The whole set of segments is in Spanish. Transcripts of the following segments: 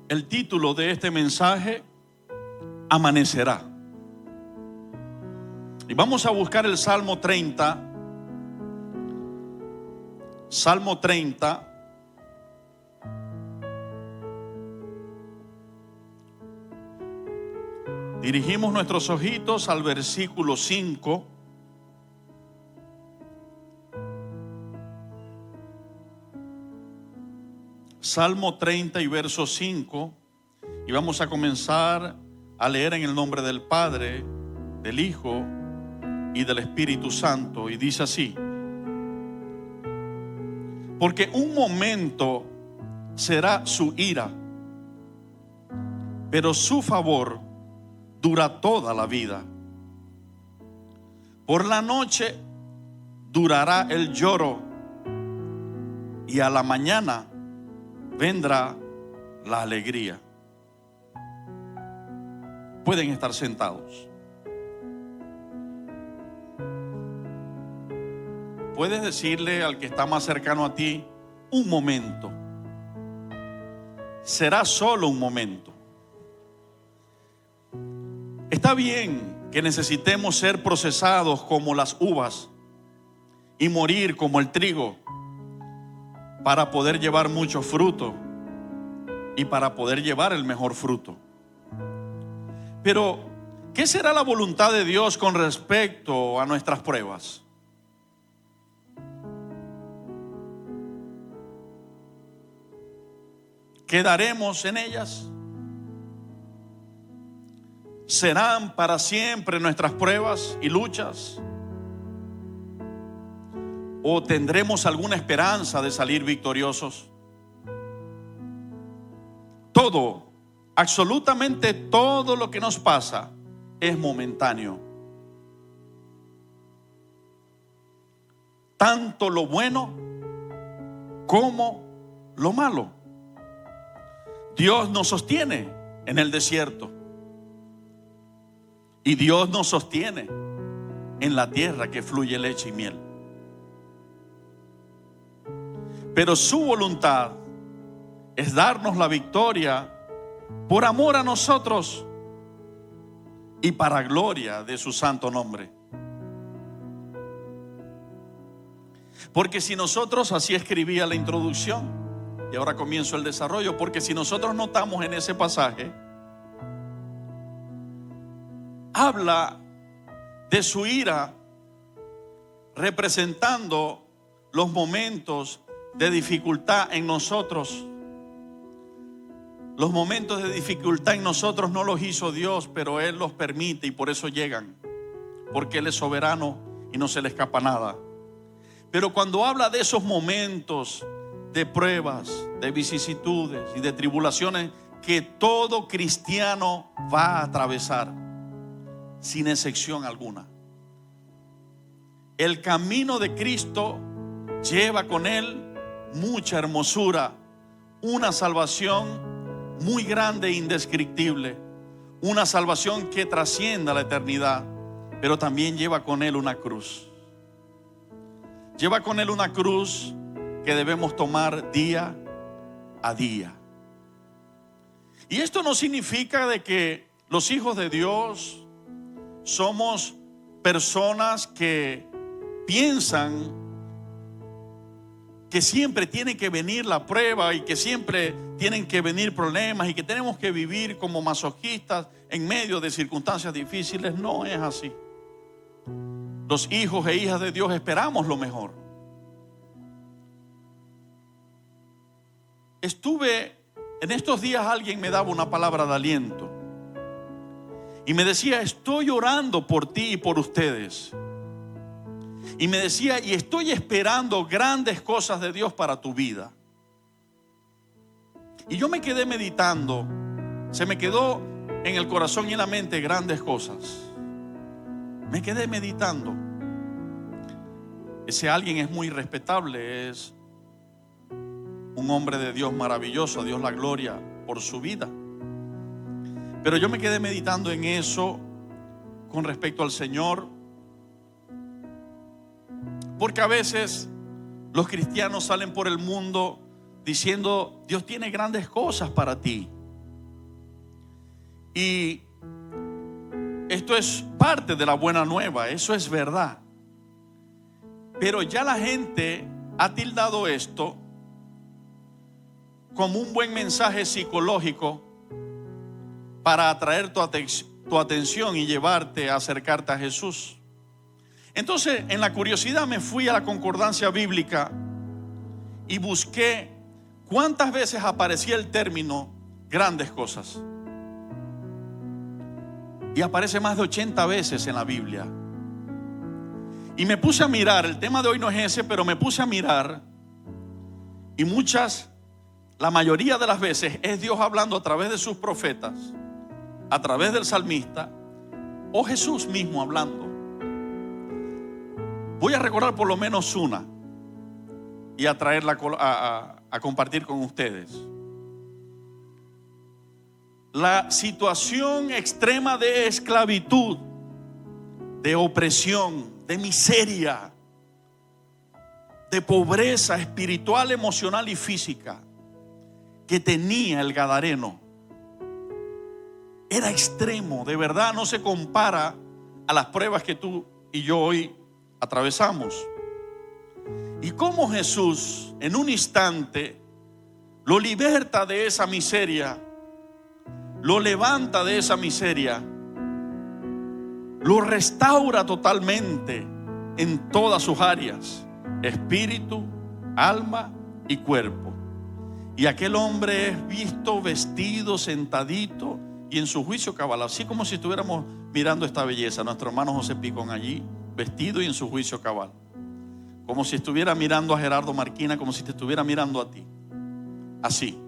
El título de este mensaje: Amanecerá. Y vamos a buscar el Salmo 30. Salmo 30. Dirigimos nuestros ojitos al versículo 5. Salmo 30 y verso 5. Y vamos a comenzar a leer en el nombre del Padre, del Hijo y del Espíritu Santo. Y dice así: porque un momento será su ira, pero su favor dura toda la vida. Por la noche durará el lloro, y a la mañana vendrá la alegría. Pueden estar sentados. Puedes decirle al que está más cercano a ti: un momento. Será solo un momento. Está bien que necesitemos ser procesados como las uvas y morir como el trigo para poder llevar mucho fruto y para poder llevar el mejor fruto. Pero, ¿qué será la voluntad de Dios con respecto a nuestras pruebas? ¿Quedaremos en ellas? ¿Serán para siempre nuestras pruebas y luchas? ¿O tendremos alguna esperanza de salir victoriosos? Todo, absolutamente todo lo que nos pasa es momentáneo. Tanto lo bueno como lo malo. Dios nos sostiene en el desierto. Y Dios nos sostiene en la tierra que fluye leche y miel. Pero su voluntad es darnos la victoria por amor a nosotros y para gloria de su santo nombre. Porque si nosotros, así escribía la introducción, y ahora comienzo el desarrollo, porque si nosotros notamos en ese pasaje, habla de su ira representando los momentos de dificultad en nosotros. Los momentos de dificultad en nosotros no los hizo Dios, pero Él los permite y por eso llegan, porque Él es soberano y no se le escapa nada. Pero cuando habla de esos momentos de pruebas, de vicisitudes y de tribulaciones que todo cristiano va a atravesar, sin excepción alguna, el camino de Cristo lleva con Él mucha hermosura, una salvación muy grande e indescriptible, una salvación que trascienda la eternidad, pero también lleva con Él una cruz. Lleva con Él una cruz que debemos tomar día a día. Y esto no significa de que los hijos de Dios somos personas que piensan que siempre tiene que venir la prueba y que siempre tienen que venir problemas y que tenemos que vivir como masoquistas en medio de circunstancias difíciles. No es así. Los hijos e hijas de Dios esperamos lo mejor. En estos días alguien me daba una palabra de aliento y me decía: estoy orando por ti y por ustedes. Y me decía: y estoy esperando grandes cosas de Dios para tu vida. Y yo me quedé meditando. Se me quedó en el corazón y en la mente grandes cosas. Me quedé meditando. Ese alguien es muy respetable, es un hombre de Dios maravilloso, a Dios la gloria por su vida. Pero yo me quedé meditando en eso con respecto al Señor, porque a veces los cristianos salen por el mundo diciendo: Dios tiene grandes cosas para ti. Y esto es parte de la buena nueva, eso es verdad. Pero ya la gente ha tildado esto como un buen mensaje psicológico para atraer tu atención y llevarte a acercarte a Jesús. Entonces, en la curiosidad me fui a la concordancia bíblica y busqué cuántas veces aparecía el término grandes cosas. Y aparece más de 80 veces en la Biblia. Y me puse a mirar, el tema de hoy no es ese, pero me puse a mirar, y la mayoría de las veces es Dios hablando a través de sus profetas, a través del salmista, o Jesús mismo hablando. Voy a recordar por lo menos una y a traerla a compartir con ustedes. La situación extrema de esclavitud, de opresión, de miseria, de pobreza espiritual, emocional y física que tenía el gadareno era extremo. De verdad no se compara a las pruebas que tú y yo hoy atravesamos. Y cómo Jesús en un instante lo liberta de esa miseria, lo levanta de esa miseria, lo restaura totalmente en todas sus áreas, espíritu, alma y cuerpo. Y aquel hombre es visto vestido, sentadito y en su juicio cabal, así como si estuviéramos mirando esta belleza, nuestro hermano José Picón allí, vestido y en su juicio cabal, como si estuviera mirando a Gerardo Marquina, como si te estuviera mirando a ti, así.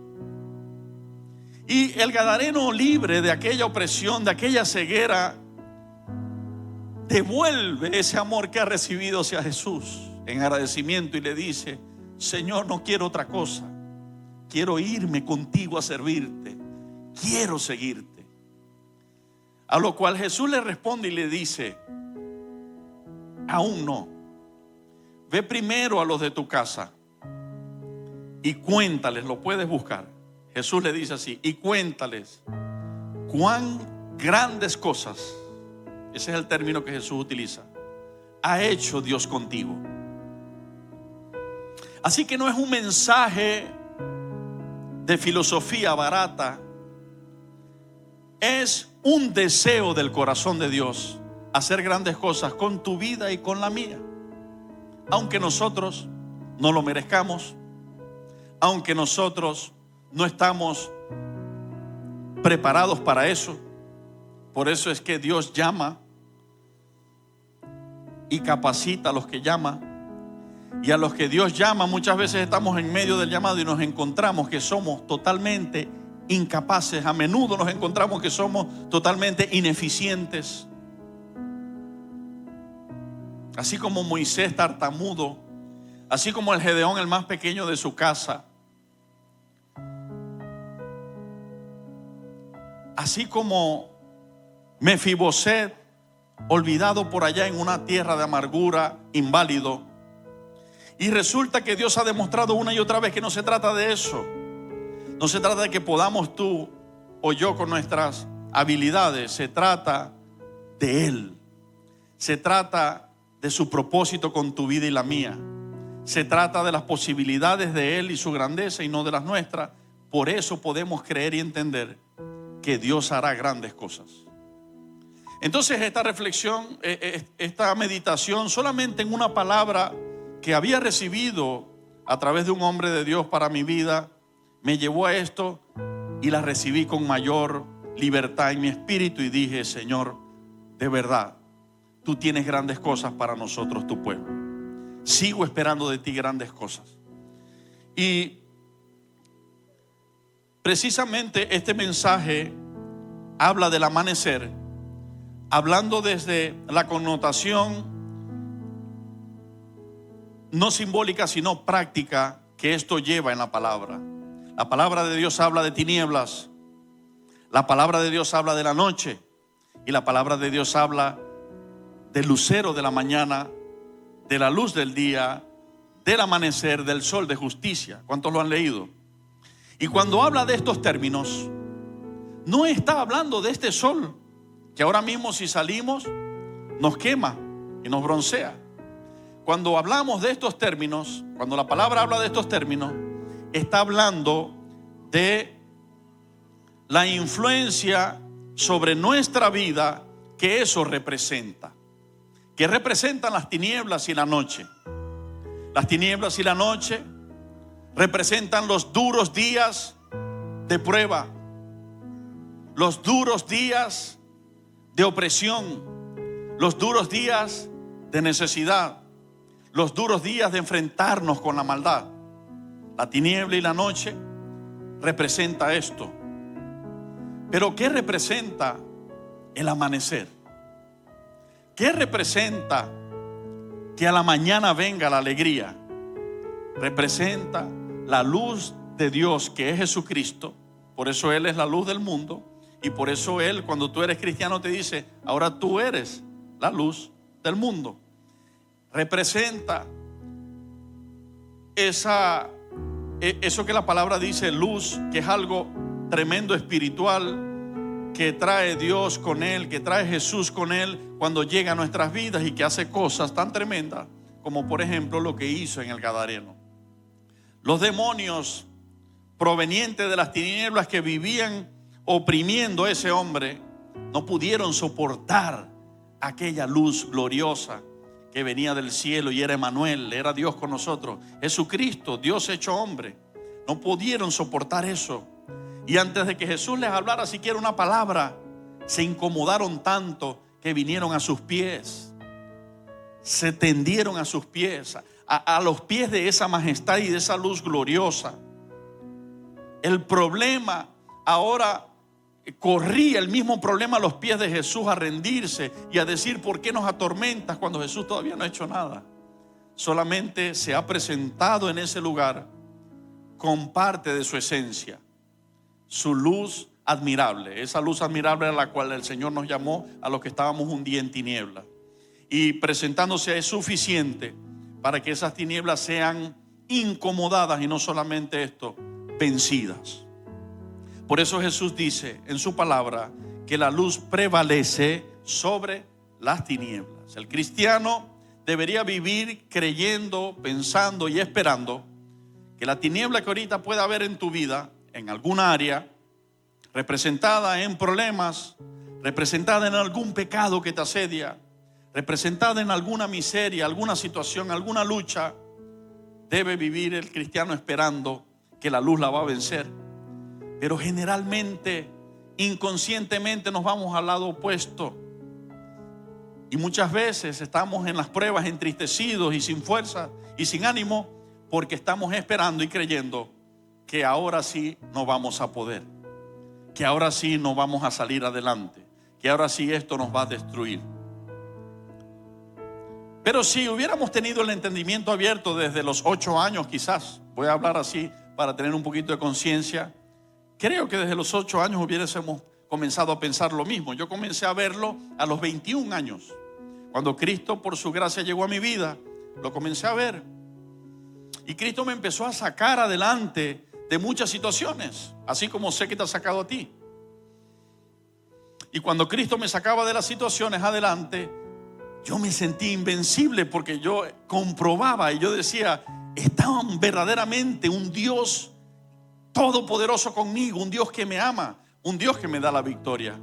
Y el gadareno, libre de aquella opresión, de aquella ceguera, devuelve ese amor que ha recibido hacia Jesús en agradecimiento y le dice: Señor, no quiero otra cosa, quiero irme contigo a servirte, quiero seguirte. A lo cual Jesús le responde y le dice: aún no, ve primero a los de tu casa y cuéntales, lo puedes buscar. Jesús le dice así: y cuéntales cuán grandes cosas, ese es el término que Jesús utiliza, ha hecho Dios contigo. Así que no es un mensaje de filosofía barata, es un deseo del corazón de Dios hacer grandes cosas con tu vida y con la mía, aunque nosotros no lo merezcamos, aunque nosotros no estamos preparados para eso. Por eso es que Dios llama y capacita a los que llama. Y a los que Dios llama, muchas veces estamos en medio del llamado y nos encontramos que somos totalmente incapaces. A menudo nos encontramos que somos totalmente ineficientes. Así como Moisés tartamudo, así como el Gedeón, el más pequeño de su casa, así como Mefiboset, olvidado por allá en una tierra de amargura, inválido. Y resulta que Dios ha demostrado una y otra vez que no se trata de eso. No se trata de que podamos tú o yo con nuestras habilidades. Se trata de Él. Se trata de su propósito con tu vida y la mía. Se trata de las posibilidades de Él y su grandeza y no de las nuestras. Por eso podemos creer y entender que Dios hará grandes cosas. Entonces esta reflexión, esta meditación, solamente en una palabra que había recibido a través de un hombre de Dios para mi vida, me llevó a esto y la recibí con mayor libertad en mi espíritu y dije: Señor, de verdad, tú tienes grandes cosas para nosotros, tu pueblo. Sigo esperando de ti grandes cosas. Y precisamente este mensaje habla del amanecer, hablando desde la connotación no simbólica sino práctica que esto lleva en la palabra. La palabra de Dios habla de tinieblas, la palabra de Dios habla de la noche y la palabra de Dios habla del lucero de la mañana, de la luz del día, del amanecer, del sol de justicia. ¿Cuántos lo han leído? Y cuando habla de estos términos, no está hablando de este sol, que ahora mismo si salimos nos quema y nos broncea. Cuando hablamos de estos términos, cuando la palabra habla de estos términos, está hablando de la influencia sobre nuestra vida que eso representa. Que representan las tinieblas y la noche. Las tinieblas y la noche representan los duros días de prueba, los duros días de opresión, los duros días de necesidad, los duros días de enfrentarnos con la maldad. La tiniebla y la noche representa esto. Pero ¿qué representa el amanecer? ¿Qué representa que a la mañana venga la alegría? Representa la luz de Dios, que es Jesucristo. Por eso Él es la luz del mundo. Y por eso Él, cuando tú eres cristiano, te dice: ahora tú eres la luz del mundo. Representa eso que la palabra dice, luz, que es algo tremendo espiritual, que trae Dios con Él, que trae Jesús con Él cuando llega a nuestras vidas y que hace cosas tan tremendas como por ejemplo lo que hizo en el Gadareno. Los demonios provenientes de las tinieblas que vivían oprimiendo a ese hombre no pudieron soportar aquella luz gloriosa que venía del cielo y era Emmanuel, era Dios con nosotros, Jesucristo, Dios hecho hombre. No pudieron soportar eso. Y antes de que Jesús les hablara siquiera una palabra, se incomodaron tanto que vinieron a sus pies, se tendieron a sus pies, a los pies de esa majestad y de esa luz gloriosa. El problema ahora corría, el mismo problema, a los pies de Jesús, a rendirse y a decir: ¿por qué nos atormentas? Cuando Jesús todavía no ha hecho nada. Solamente se ha presentado en ese lugar con parte de su esencia, su luz admirable, esa luz admirable a la cual el Señor nos llamó a los que estábamos un día en tinieblas. Y presentándose es suficiente para que esas tinieblas sean incomodadas y no solamente esto, vencidas. Por eso Jesús dice en su palabra que la luz prevalece sobre las tinieblas. El cristiano debería vivir creyendo, pensando y esperando que la tiniebla que ahorita pueda haber en tu vida, en alguna área, representada en problemas, representada en algún pecado que te asedia, representada en alguna miseria, alguna situación, alguna lucha, debe vivir el cristiano esperando que la luz la va a vencer. Pero generalmente, inconscientemente, nos vamos al lado opuesto. Y muchas veces estamos en las pruebas entristecidos y sin fuerza y sin ánimo, porque estamos esperando y creyendo que ahora sí no vamos a poder, que ahora sí no vamos a salir adelante, que ahora sí esto nos va a destruir. Pero si hubiéramos tenido el entendimiento abierto desde los 8 años, quizás, voy a hablar así para tener un poquito de conciencia, creo que desde los 8 años hubiésemos comenzado a pensar lo mismo. Yo comencé a verlo a los 21 años. Cuando Cristo por su gracia llegó a mi vida, lo comencé a ver. Y Cristo me empezó a sacar adelante de muchas situaciones, así como sé que te ha sacado a ti. Y cuando Cristo me sacaba de las situaciones adelante, yo me sentí invencible, porque yo comprobaba y yo decía: está verdaderamente un Dios todopoderoso conmigo, un Dios que me ama, un Dios que me da la victoria.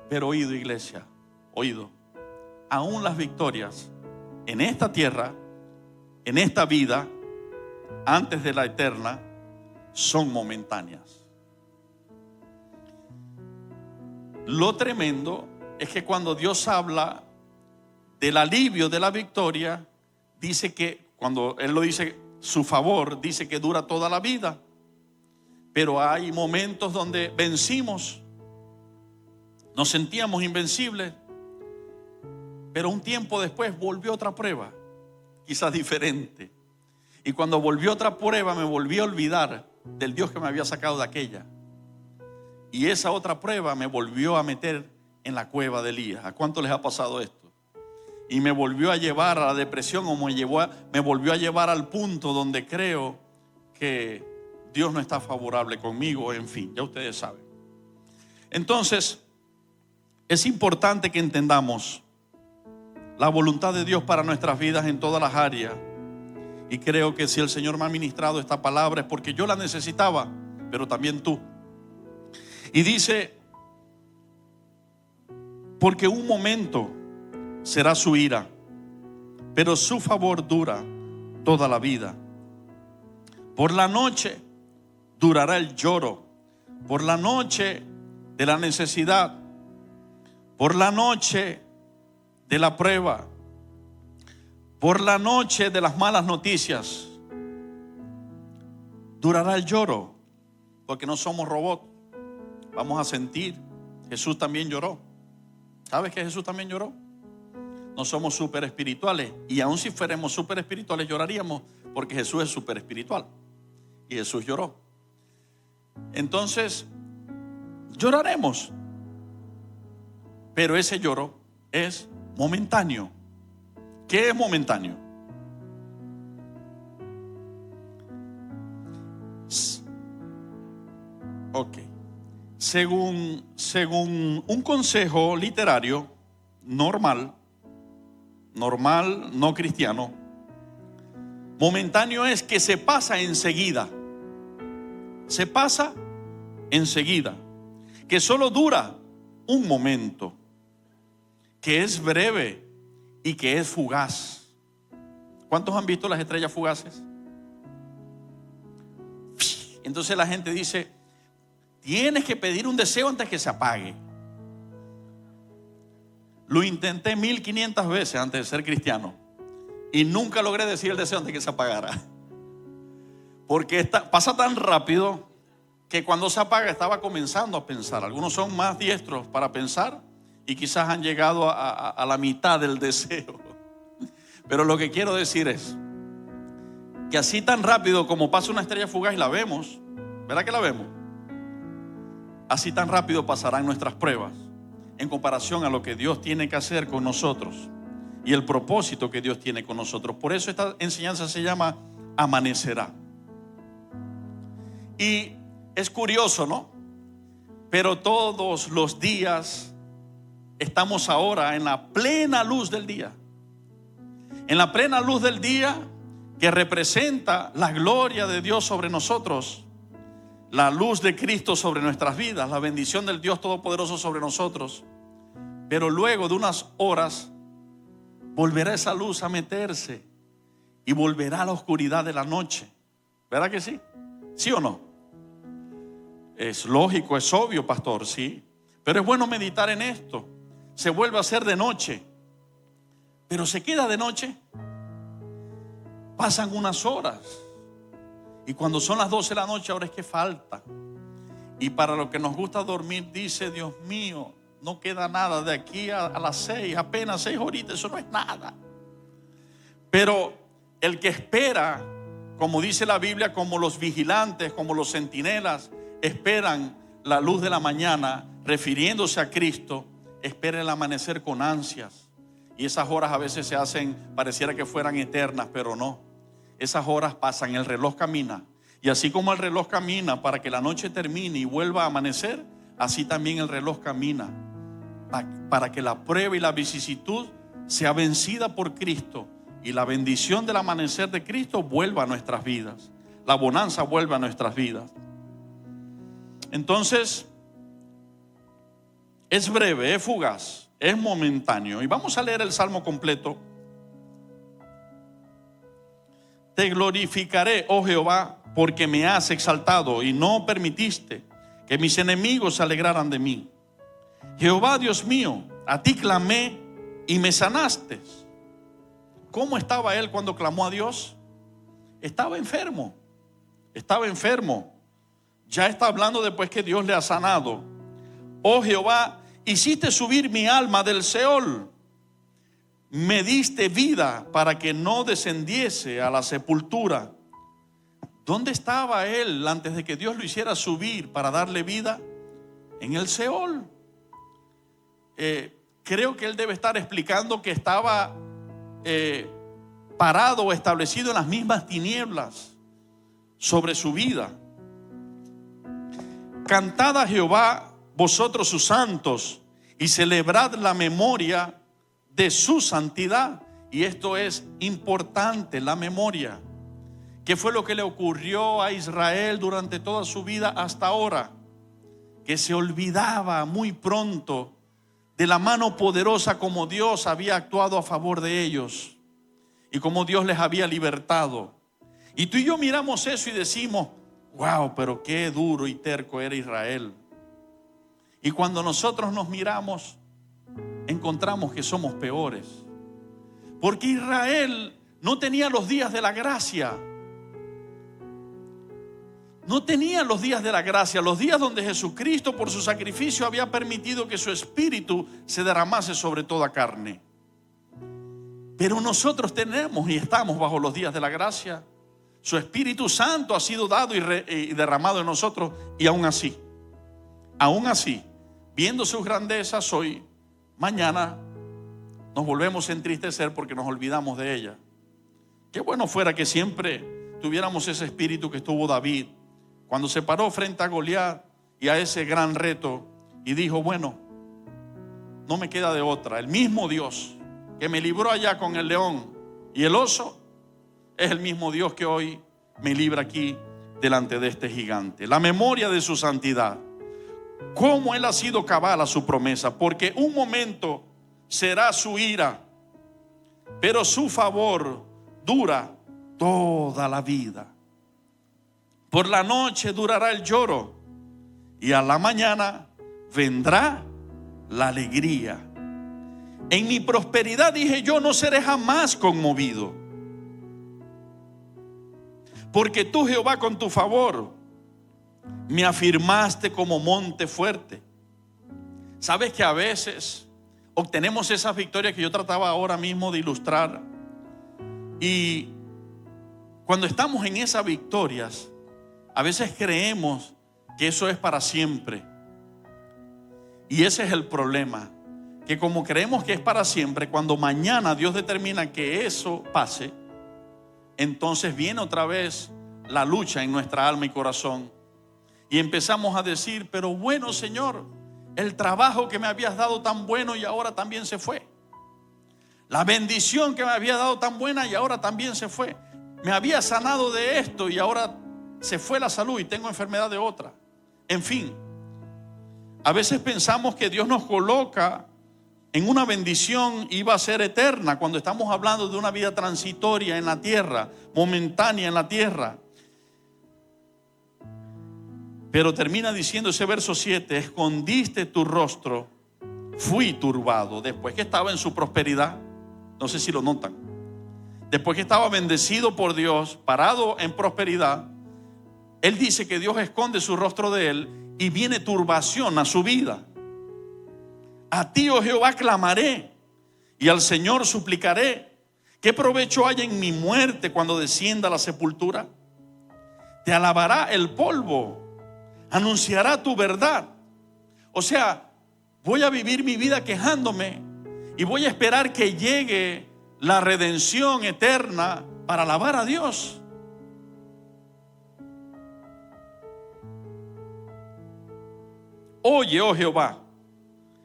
Pero oído, iglesia, oído, aún las victorias en esta tierra, en esta vida, antes de la eterna, son momentáneas. Lo tremendo es que cuando Dios habla del alivio de la victoria, dice que cuando Él lo dice, su favor, dice que dura toda la vida. Pero hay momentos donde vencimos, nos sentíamos invencibles, pero un tiempo después volvió otra prueba, quizás diferente. Y cuando volvió otra prueba, me volví a olvidar del Dios que me había sacado de aquella. Y esa otra prueba me volvió a meter en la cueva de Elías. ¿A cuánto les ha pasado esto? Y me volvió a llevar a la depresión, o me volvió a llevar al punto donde creo que Dios no está favorable conmigo. En fin, ya ustedes saben. Entonces, es importante que entendamos la voluntad de Dios para nuestras vidas en todas las áreas. Y creo que si el Señor me ha ministrado esta palabra es porque yo la necesitaba, pero también tú. Y dice, porque un momento será su ira, pero su favor dura toda la vida. Por la noche durará el lloro, por la noche de la necesidad, por la noche de la prueba, por la noche de las malas noticias, durará el lloro, porque no somos robots. Vamos a sentir. Jesús también lloró. ¿Sabes que Jesús también lloró? No somos súper espirituales, y aun si fuéramos súper espirituales lloraríamos, porque Jesús es súper espiritual y Jesús lloró. Entonces lloraremos, pero ese lloro es momentáneo. ¿Qué es momentáneo? Ok. Según un consejo literario normal, no cristiano, momentáneo es que se pasa enseguida. Se pasa enseguida. Que solo dura un momento. Que es breve y que es fugaz. ¿Cuántos han visto las estrellas fugaces? Entonces la gente dice, tienes que pedir un deseo antes que se apague. Lo intenté 1500 veces antes de ser cristiano y nunca logré decir el deseo antes que se apagara, porque pasa tan rápido que cuando se apaga estaba comenzando a pensar. Algunos son más diestros para pensar y quizás han llegado a la mitad del deseo. Pero lo que quiero decir es que así tan rápido como pasa una estrella fugaz y la vemos, ¿verdad que la vemos? Así tan rápido pasarán nuestras pruebas en comparación a lo que Dios tiene que hacer con nosotros y el propósito que Dios tiene con nosotros. Por eso esta enseñanza se llama Amanecerá. Y es curioso, ¿no? Pero todos los días estamos ahora en la plena luz del día. En la plena luz del día que representa la gloria de Dios sobre nosotros. La luz de Cristo sobre nuestras vidas, la bendición del Dios Todopoderoso sobre nosotros. Pero luego de unas horas volverá esa luz a meterse y volverá a la oscuridad de la noche. ¿Verdad que sí? ¿Sí o no? Es lógico, es obvio, pastor, sí. Pero es bueno meditar en esto. Se vuelve a hacer de noche, pero se queda de noche. Pasan unas horas. Y cuando son las 12 de la noche, ahora es que falta. Y para los que nos gusta dormir, dice, Dios mío, no queda nada de aquí a las 6, apenas 6 horitas, eso no es nada. Pero el que espera, como dice la Biblia, como los vigilantes, como los centinelas, esperan la luz de la mañana, refiriéndose a Cristo, espera el amanecer con ansias. Y esas horas a veces se hacen, pareciera que fueran eternas, pero no. Esas horas pasan, el reloj camina. Y así como el reloj camina para que la noche termine y vuelva a amanecer, así también el reloj camina para que la prueba y la vicisitud sea vencida por Cristo y la bendición del amanecer de Cristo vuelva a nuestras vidas. La bonanza vuelva a nuestras vidas. Entonces, es breve, es fugaz, es momentáneo. Y vamos a leer el Salmo completo. Te glorificaré, oh Jehová, porque me has exaltado y no permitiste que mis enemigos se alegraran de mí. Jehová, Dios mío, a ti clamé y me sanaste. ¿Cómo estaba él cuando clamó a Dios? Estaba enfermo. Ya está hablando después que Dios le ha sanado. Oh Jehová, hiciste subir mi alma del Seol. Me diste vida para que no descendiese a la sepultura. ¿Dónde estaba él antes de que Dios lo hiciera subir para darle vida? En el Seol. Creo que él debe estar explicando que estaba parado o establecido en las mismas tinieblas sobre su vida. Cantad a Jehová vosotros sus santos, y celebrad la memoria de su santidad. Y esto es importante, la memoria. ¿Qué fue lo que le ocurrió a Israel durante toda su vida hasta ahora? Que se olvidaba muy pronto de la mano poderosa como Dios había actuado a favor de ellos y como Dios les había libertado. Y tú y yo miramos eso y decimos: wow, pero qué duro y terco era Israel. Y cuando nosotros nos miramos, encontramos que somos peores. Porque Israel no tenía los días de la gracia. No tenía los días de la gracia, los días donde Jesucristo por su sacrificio había permitido que su espíritu se derramase sobre toda carne. Pero nosotros tenemos y estamos bajo los días de la gracia. Su Espíritu Santo ha sido dado y derramado en nosotros. Y aún así, viendo sus grandezas hoy, mañana nos volvemos a entristecer porque nos olvidamos de ella. Qué bueno fuera que siempre tuviéramos ese espíritu que tuvo David cuando se paró frente a Goliat y a ese gran reto y dijo: bueno, no me queda de otra. El mismo Dios que me libró allá con el león y el oso es el mismo Dios que hoy me libra aquí delante de este gigante. La memoria de su santidad. Cómo Él ha sido cabal a su promesa, porque un momento será su ira, pero su favor dura toda la vida. Por la noche durará el lloro y a la mañana vendrá la alegría. En mi prosperidad, dije yo, no seré jamás conmovido. Porque tú, Jehová, con tu favor me afirmaste como monte fuerte. Sabes que a veces obtenemos esas victorias que yo trataba ahora mismo de ilustrar, y cuando estamos en esas victorias, a veces creemos que eso es para siempre. Y ese es el problema, que como creemos que es para siempre, cuando mañana Dios determina que eso pase, entonces viene otra vez la lucha en nuestra alma y corazón. Y empezamos a decir: pero bueno, Señor, el trabajo que me habías dado tan bueno y ahora también se fue. La bendición que me había dado tan buena y ahora también se fue. Me había sanado de esto y ahora se fue la salud y tengo enfermedad de otra. En fin, a veces pensamos que Dios nos coloca en una bendición y va a ser eterna, cuando estamos hablando de una vida transitoria en la tierra, momentánea en la tierra. Pero termina diciendo ese verso 7: escondiste tu rostro, fui turbado. Después que estaba en su prosperidad, no sé si lo notan, después que estaba bendecido por Dios, parado en prosperidad, él dice que Dios esconde su rostro de él y viene turbación a su vida. A ti, oh Jehová, clamaré y al Señor suplicaré. ¿Qué provecho hay en mi muerte cuando descienda a la sepultura? Te alabará el polvo, anunciará tu verdad. O sea, voy a vivir mi vida quejándome y voy a esperar que llegue la redención eterna para alabar a Dios. Oye, oh Jehová,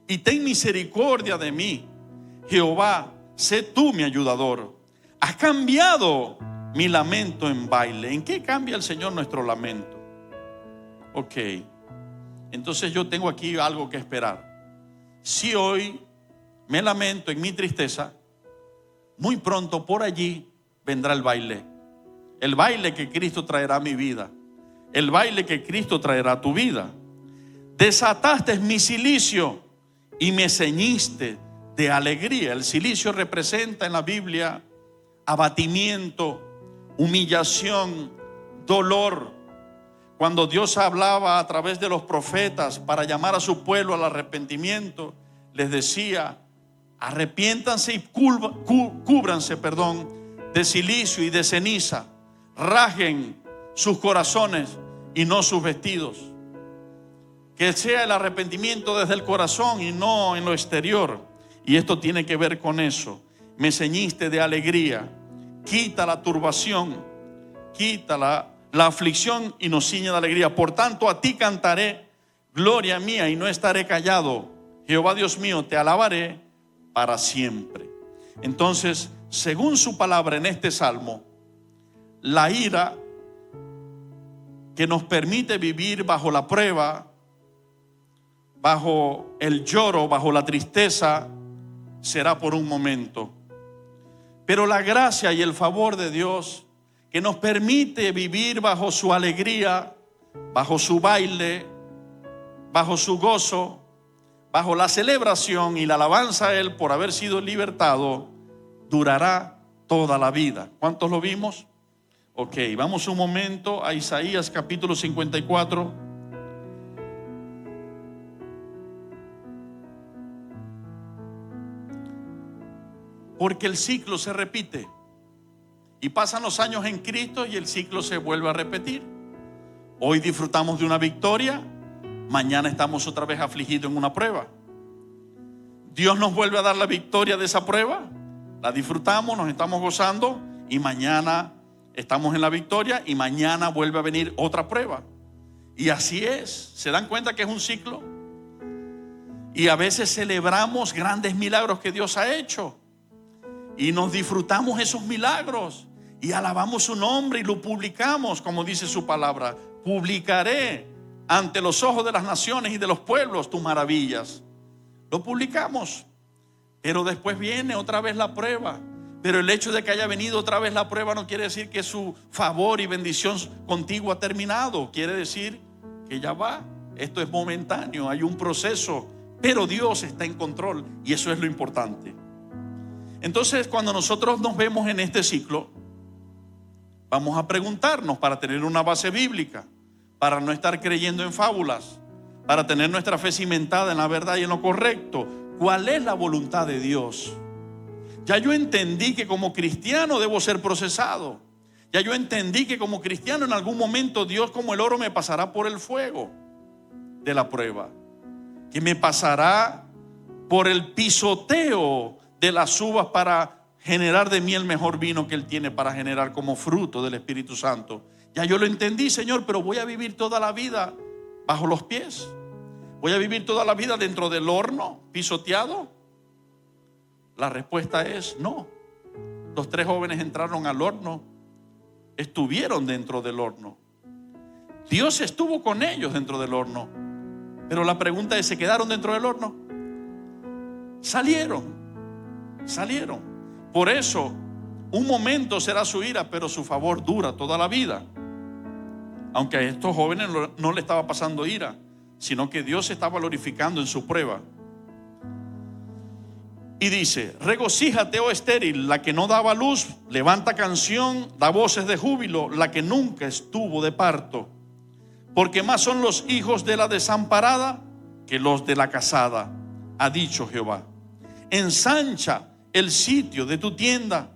y ten misericordia de mí. Jehová, sé tú mi ayudador. Has cambiado mi lamento en baile. ¿En qué cambia el Señor nuestro lamento? Ok, entonces yo tengo aquí algo que esperar. Si hoy me lamento en mi tristeza, muy pronto por allí vendrá el baile. El baile que Cristo traerá a mi vida. El baile que Cristo traerá a tu vida. Desataste mi cilicio y me ceñiste de alegría. El cilicio representa en la Biblia abatimiento, humillación, dolor. Cuando Dios hablaba a través de los profetas para llamar a su pueblo al arrepentimiento, les decía: arrepiéntanse y cúbranse de cilicio y de ceniza. Rajen sus corazones y no sus vestidos. Que sea el arrepentimiento desde el corazón y no en lo exterior. Y esto tiene que ver con eso. Me ceñiste de alegría. Quita la turbación, quita la aflicción y nos ciñe de alegría. Por tanto, a ti cantaré gloria mía, y no estaré callado. Jehová Dios mío, te alabaré para siempre. Entonces, según su palabra en este salmo, la ira que nos permite vivir bajo la prueba, bajo el lloro, bajo la tristeza, será por un momento. Pero la gracia y el favor de Dios, que nos permite vivir bajo su alegría, bajo su baile, bajo su gozo, bajo la celebración y la alabanza a Él por haber sido libertado, durará toda la vida. ¿Cuántos lo vimos? Ok, vamos un momento a Isaías capítulo 54. Porque el ciclo se repite. Y pasan los años en Cristo y el ciclo se vuelve a repetir. Hoy disfrutamos de una victoria, mañana estamos otra vez afligidos en una prueba. Dios nos vuelve a dar la victoria de esa prueba, la disfrutamos, nos estamos gozando, y mañana estamos en la victoria y mañana vuelve a venir otra prueba. Y así es. ¿Se dan cuenta que es un ciclo? Y a veces celebramos grandes milagros que Dios ha hecho y nos disfrutamos esos milagros y alabamos su nombre y lo publicamos, como dice su palabra. Publicaré ante los ojos de las naciones y de los pueblos tus maravillas. Lo publicamos, pero después viene otra vez la prueba. Pero el hecho de que haya venido otra vez la prueba no quiere decir que su favor y bendición contigo ha terminado. Quiere decir que ya va. Esto es momentáneo, hay un proceso, pero Dios está en control y eso es lo importante. Entonces, cuando nosotros nos vemos en este ciclo, vamos a preguntarnos, para tener una base bíblica, para no estar creyendo en fábulas, para tener nuestra fe cimentada en la verdad y en lo correcto, ¿cuál es la voluntad de Dios? Ya yo entendí que como cristiano debo ser procesado. Ya yo entendí que como cristiano en algún momento Dios, como el oro, me pasará por el fuego de la prueba, que me pasará por el pisoteo de las uvas para generar de mí el mejor vino que Él tiene para generar como fruto del Espíritu Santo. Ya yo lo entendí, Señor, pero voy a vivir toda la vida bajo los pies. Voy a vivir toda la vida dentro del horno, pisoteado. La respuesta es no. Los 3 jóvenes entraron al horno, estuvieron dentro del horno. Dios estuvo con ellos dentro del horno. Pero la pregunta es, ¿se quedaron dentro del horno? Salieron. Por eso, un momento será su ira, pero su favor dura toda la vida. Aunque a estos jóvenes no le estaba pasando ira, sino que Dios se estaba glorificando en su prueba. Y dice: regocíjate, oh estéril, la que no daba luz, levanta canción, da voces de júbilo, la que nunca estuvo de parto. Porque más son los hijos de la desamparada que los de la casada, ha dicho Jehová. Ensancha el sitio de tu tienda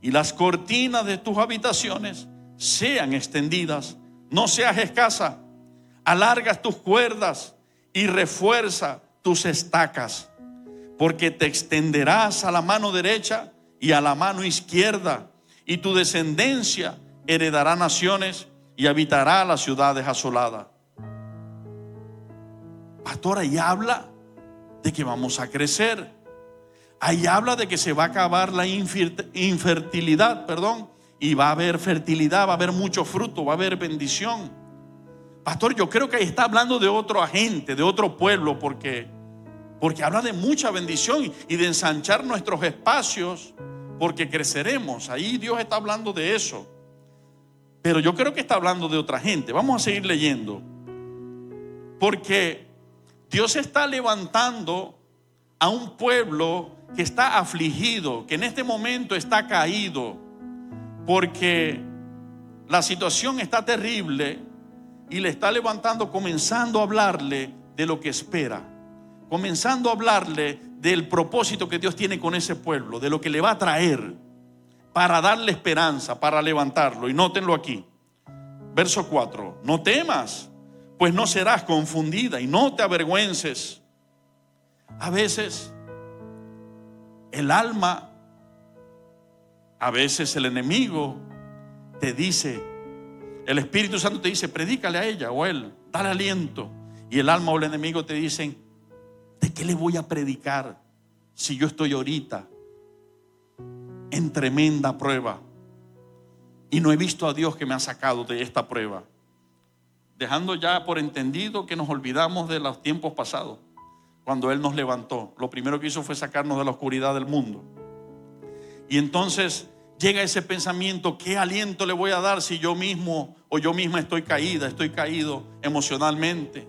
y las cortinas de tus habitaciones sean extendidas, no seas escasa. Alargas tus cuerdas y refuerza tus estacas, porque te extenderás a la mano derecha y a la mano izquierda, y tu descendencia heredará naciones y habitará las ciudades asoladas. Pastor, ahí habla de que vamos a crecer. Ahí habla de que se va a acabar la infertilidad, y va a haber fertilidad, va a haber mucho fruto, va a haber bendición. Pastor, yo creo que ahí está hablando de otro agente, de otro pueblo, porque habla de mucha bendición y de ensanchar nuestros espacios, porque creceremos. Ahí Dios está hablando de eso. Pero yo creo que está hablando de otra gente. Vamos a seguir leyendo. Porque Dios está levantando a un pueblo que está afligido, que en este momento está caído, porque la situación está terrible, y le está levantando, comenzando a hablarle de lo que espera, comenzando a hablarle del propósito que Dios tiene con ese pueblo, de lo que le va a traer, para darle esperanza, para levantarlo. Y nótenlo aquí, verso 4: no temas, pues no serás confundida, y no te avergüences. A veces el alma, a veces el enemigo te dice, el Espíritu Santo te dice: predícale a ella o a él, dale aliento. y el alma o el enemigo te dicen: ¿de qué le voy a predicar si yo estoy ahorita en tremenda prueba y no he visto a Dios que me ha sacado de esta prueba? Dejando ya por entendido que nos olvidamos de los tiempos pasados, cuando Él nos levantó. Lo primero que hizo fue sacarnos de la oscuridad del mundo. Y entonces llega ese pensamiento: ¿qué aliento le voy a dar si yo mismo o yo misma estoy caído emocionalmente?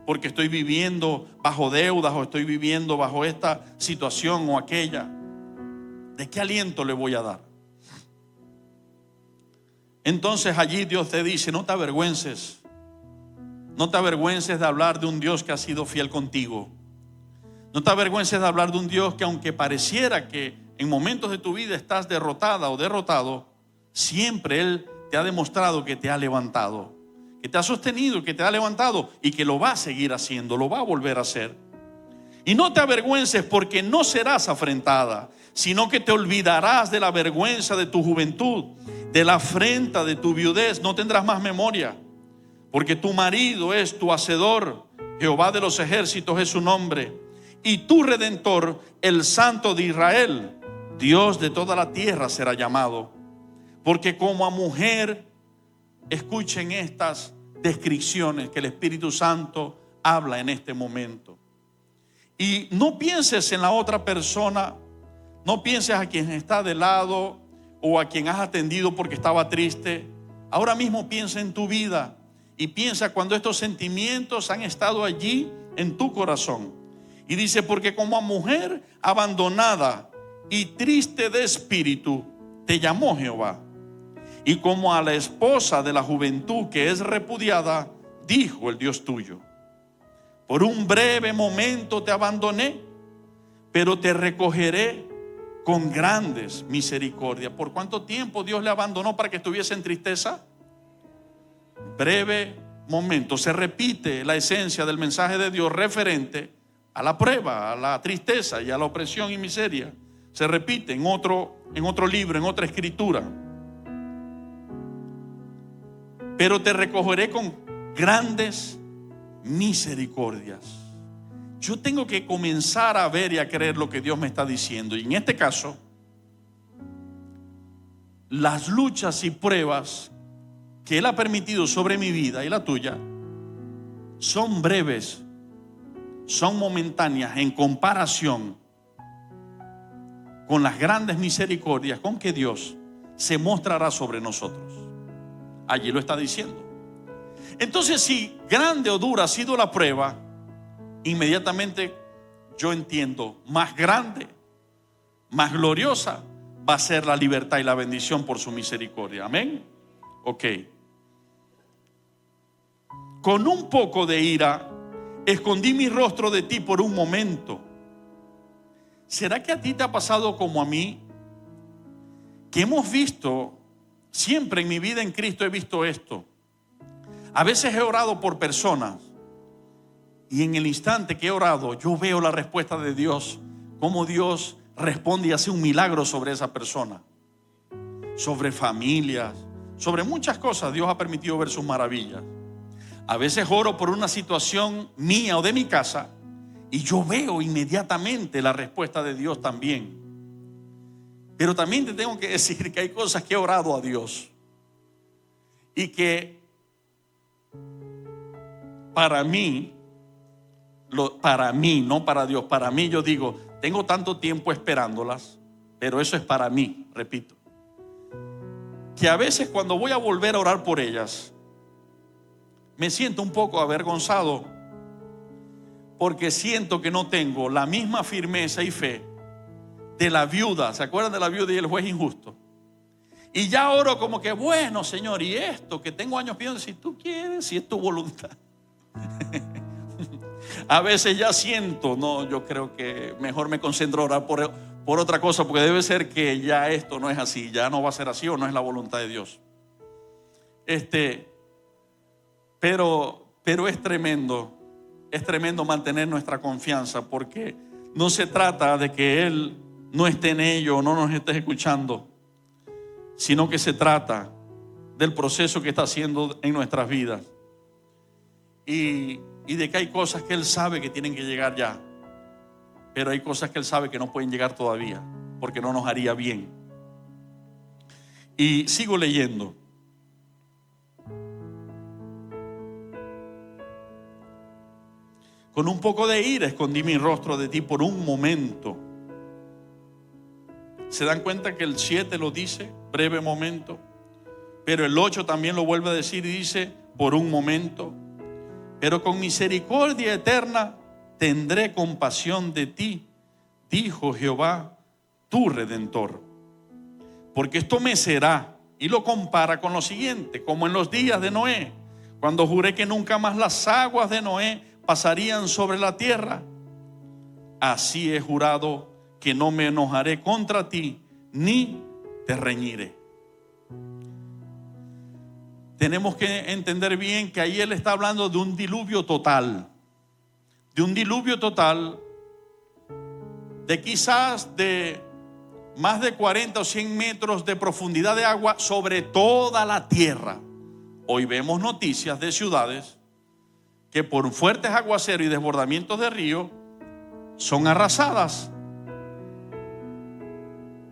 Porque estoy viviendo bajo deudas, o estoy viviendo bajo esta situación o aquella. ¿De qué aliento le voy a dar? Entonces allí Dios te dice: no te avergüences. No te avergüences de hablar de un Dios que ha sido fiel contigo. No te avergüences de hablar de un Dios que, aunque pareciera que en momentos de tu vida estás derrotada o derrotado, siempre Él te ha demostrado que te ha levantado, que te ha sostenido, que te ha levantado, y que lo va a seguir haciendo, lo va a volver a hacer. Y no te avergüences, porque no serás afrentada, sino que te olvidarás de la vergüenza de tu juventud, de la afrenta de tu viudez. No tendrás más memoria, porque tu marido es tu hacedor, Jehová de los ejércitos es su nombre, y tu Redentor, el Santo de Israel, Dios de toda la tierra será llamado. Porque como a mujer, escuchen estas descripciones que el Espíritu Santo habla en este momento. Y no pienses en la otra persona, no pienses a quien está de lado o a quien has atendido porque estaba triste. Ahora mismo piensa en tu vida y piensa cuando estos sentimientos han estado allí en tu corazón. Y dice: porque como a mujer abandonada y triste de espíritu te llamó Jehová, y como a la esposa de la juventud que es repudiada, dijo el Dios tuyo: por un breve momento te abandoné, pero te recogeré con grandes misericordias. ¿Por cuánto tiempo Dios le abandonó para que estuviese en tristeza? Breve momento. Se repite la esencia del mensaje de Dios referente a la prueba, a la tristeza y a la opresión y miseria. Se repite en otro libro, en otra escritura. Pero te recogeré con grandes misericordias. Yo tengo que comenzar a ver y a creer lo que Dios me está diciendo. Y en este caso, las luchas y pruebas que Él ha permitido sobre mi vida y la tuya son breves, son momentáneas en comparación con las grandes misericordias con que Dios se mostrará sobre nosotros. Allí lo está diciendo. Entonces, si grande o dura ha sido la prueba, inmediatamente yo entiendo: más grande, más gloriosa va a ser la libertad y la bendición por su misericordia. Amén. Ok. Con un poco de ira escondí mi rostro de ti por un momento. ¿Será que a ti te ha pasado como a mí? Que hemos visto, siempre en mi vida en Cristo he visto esto. A veces he orado por personas y en el instante que he orado, yo veo la respuesta de Dios, cómo Dios responde y hace un milagro sobre esa persona, sobre familias, sobre muchas cosas. Dios ha permitido ver sus maravillas. A veces oro por una situación mía o de mi casa y yo veo inmediatamente la respuesta de Dios también. Pero también te tengo que decir que hay cosas que he orado a Dios y que para mí, no para Dios, para mí, yo digo, tengo tanto tiempo esperándolas, pero eso es para mí, repito, que a veces cuando voy a volver a orar por ellas, me siento un poco avergonzado, porque siento que no tengo la misma firmeza y fe de la viuda. ¿Se acuerdan de la viuda y el juez injusto? Y ya oro como que, bueno, Señor, y esto que tengo años pidiendo, si tú quieres, si es tu voluntad. A veces ya siento, no, yo creo que mejor me concentro a orar por otra cosa, porque debe ser que ya esto no es así, ya no va a ser así, o no es la voluntad de Dios. Pero es tremendo mantener nuestra confianza, porque no se trata de que Él no esté en ello o no nos esté escuchando, sino que se trata del proceso que está haciendo en nuestras vidas. Y y de que hay cosas que Él sabe que tienen que llegar ya, pero hay cosas que Él sabe que no pueden llegar todavía, porque no nos haría bien. Y sigo leyendo. Con un poco de ira escondí mi rostro de ti por un momento. ¿Se dan cuenta que el 7 lo dice? Breve momento. Pero el 8 también lo vuelve a decir y dice, por un momento. Pero con misericordia eterna tendré compasión de ti, dijo Jehová, tu Redentor. Porque esto me será, y lo compara con lo siguiente, como en los días de Noé, cuando juré que nunca más las aguas de Noé pasarían sobre la tierra. Así he jurado que no me enojaré contra ti, ni te reñiré. Tenemos que entender bien que ahí Él está hablando de un diluvio total. De un diluvio total de quizás de más de 40 o 100 metros de profundidad de agua sobre toda la tierra. Hoy vemos noticias de ciudades que por fuertes aguaceros y desbordamientos de río son arrasadas,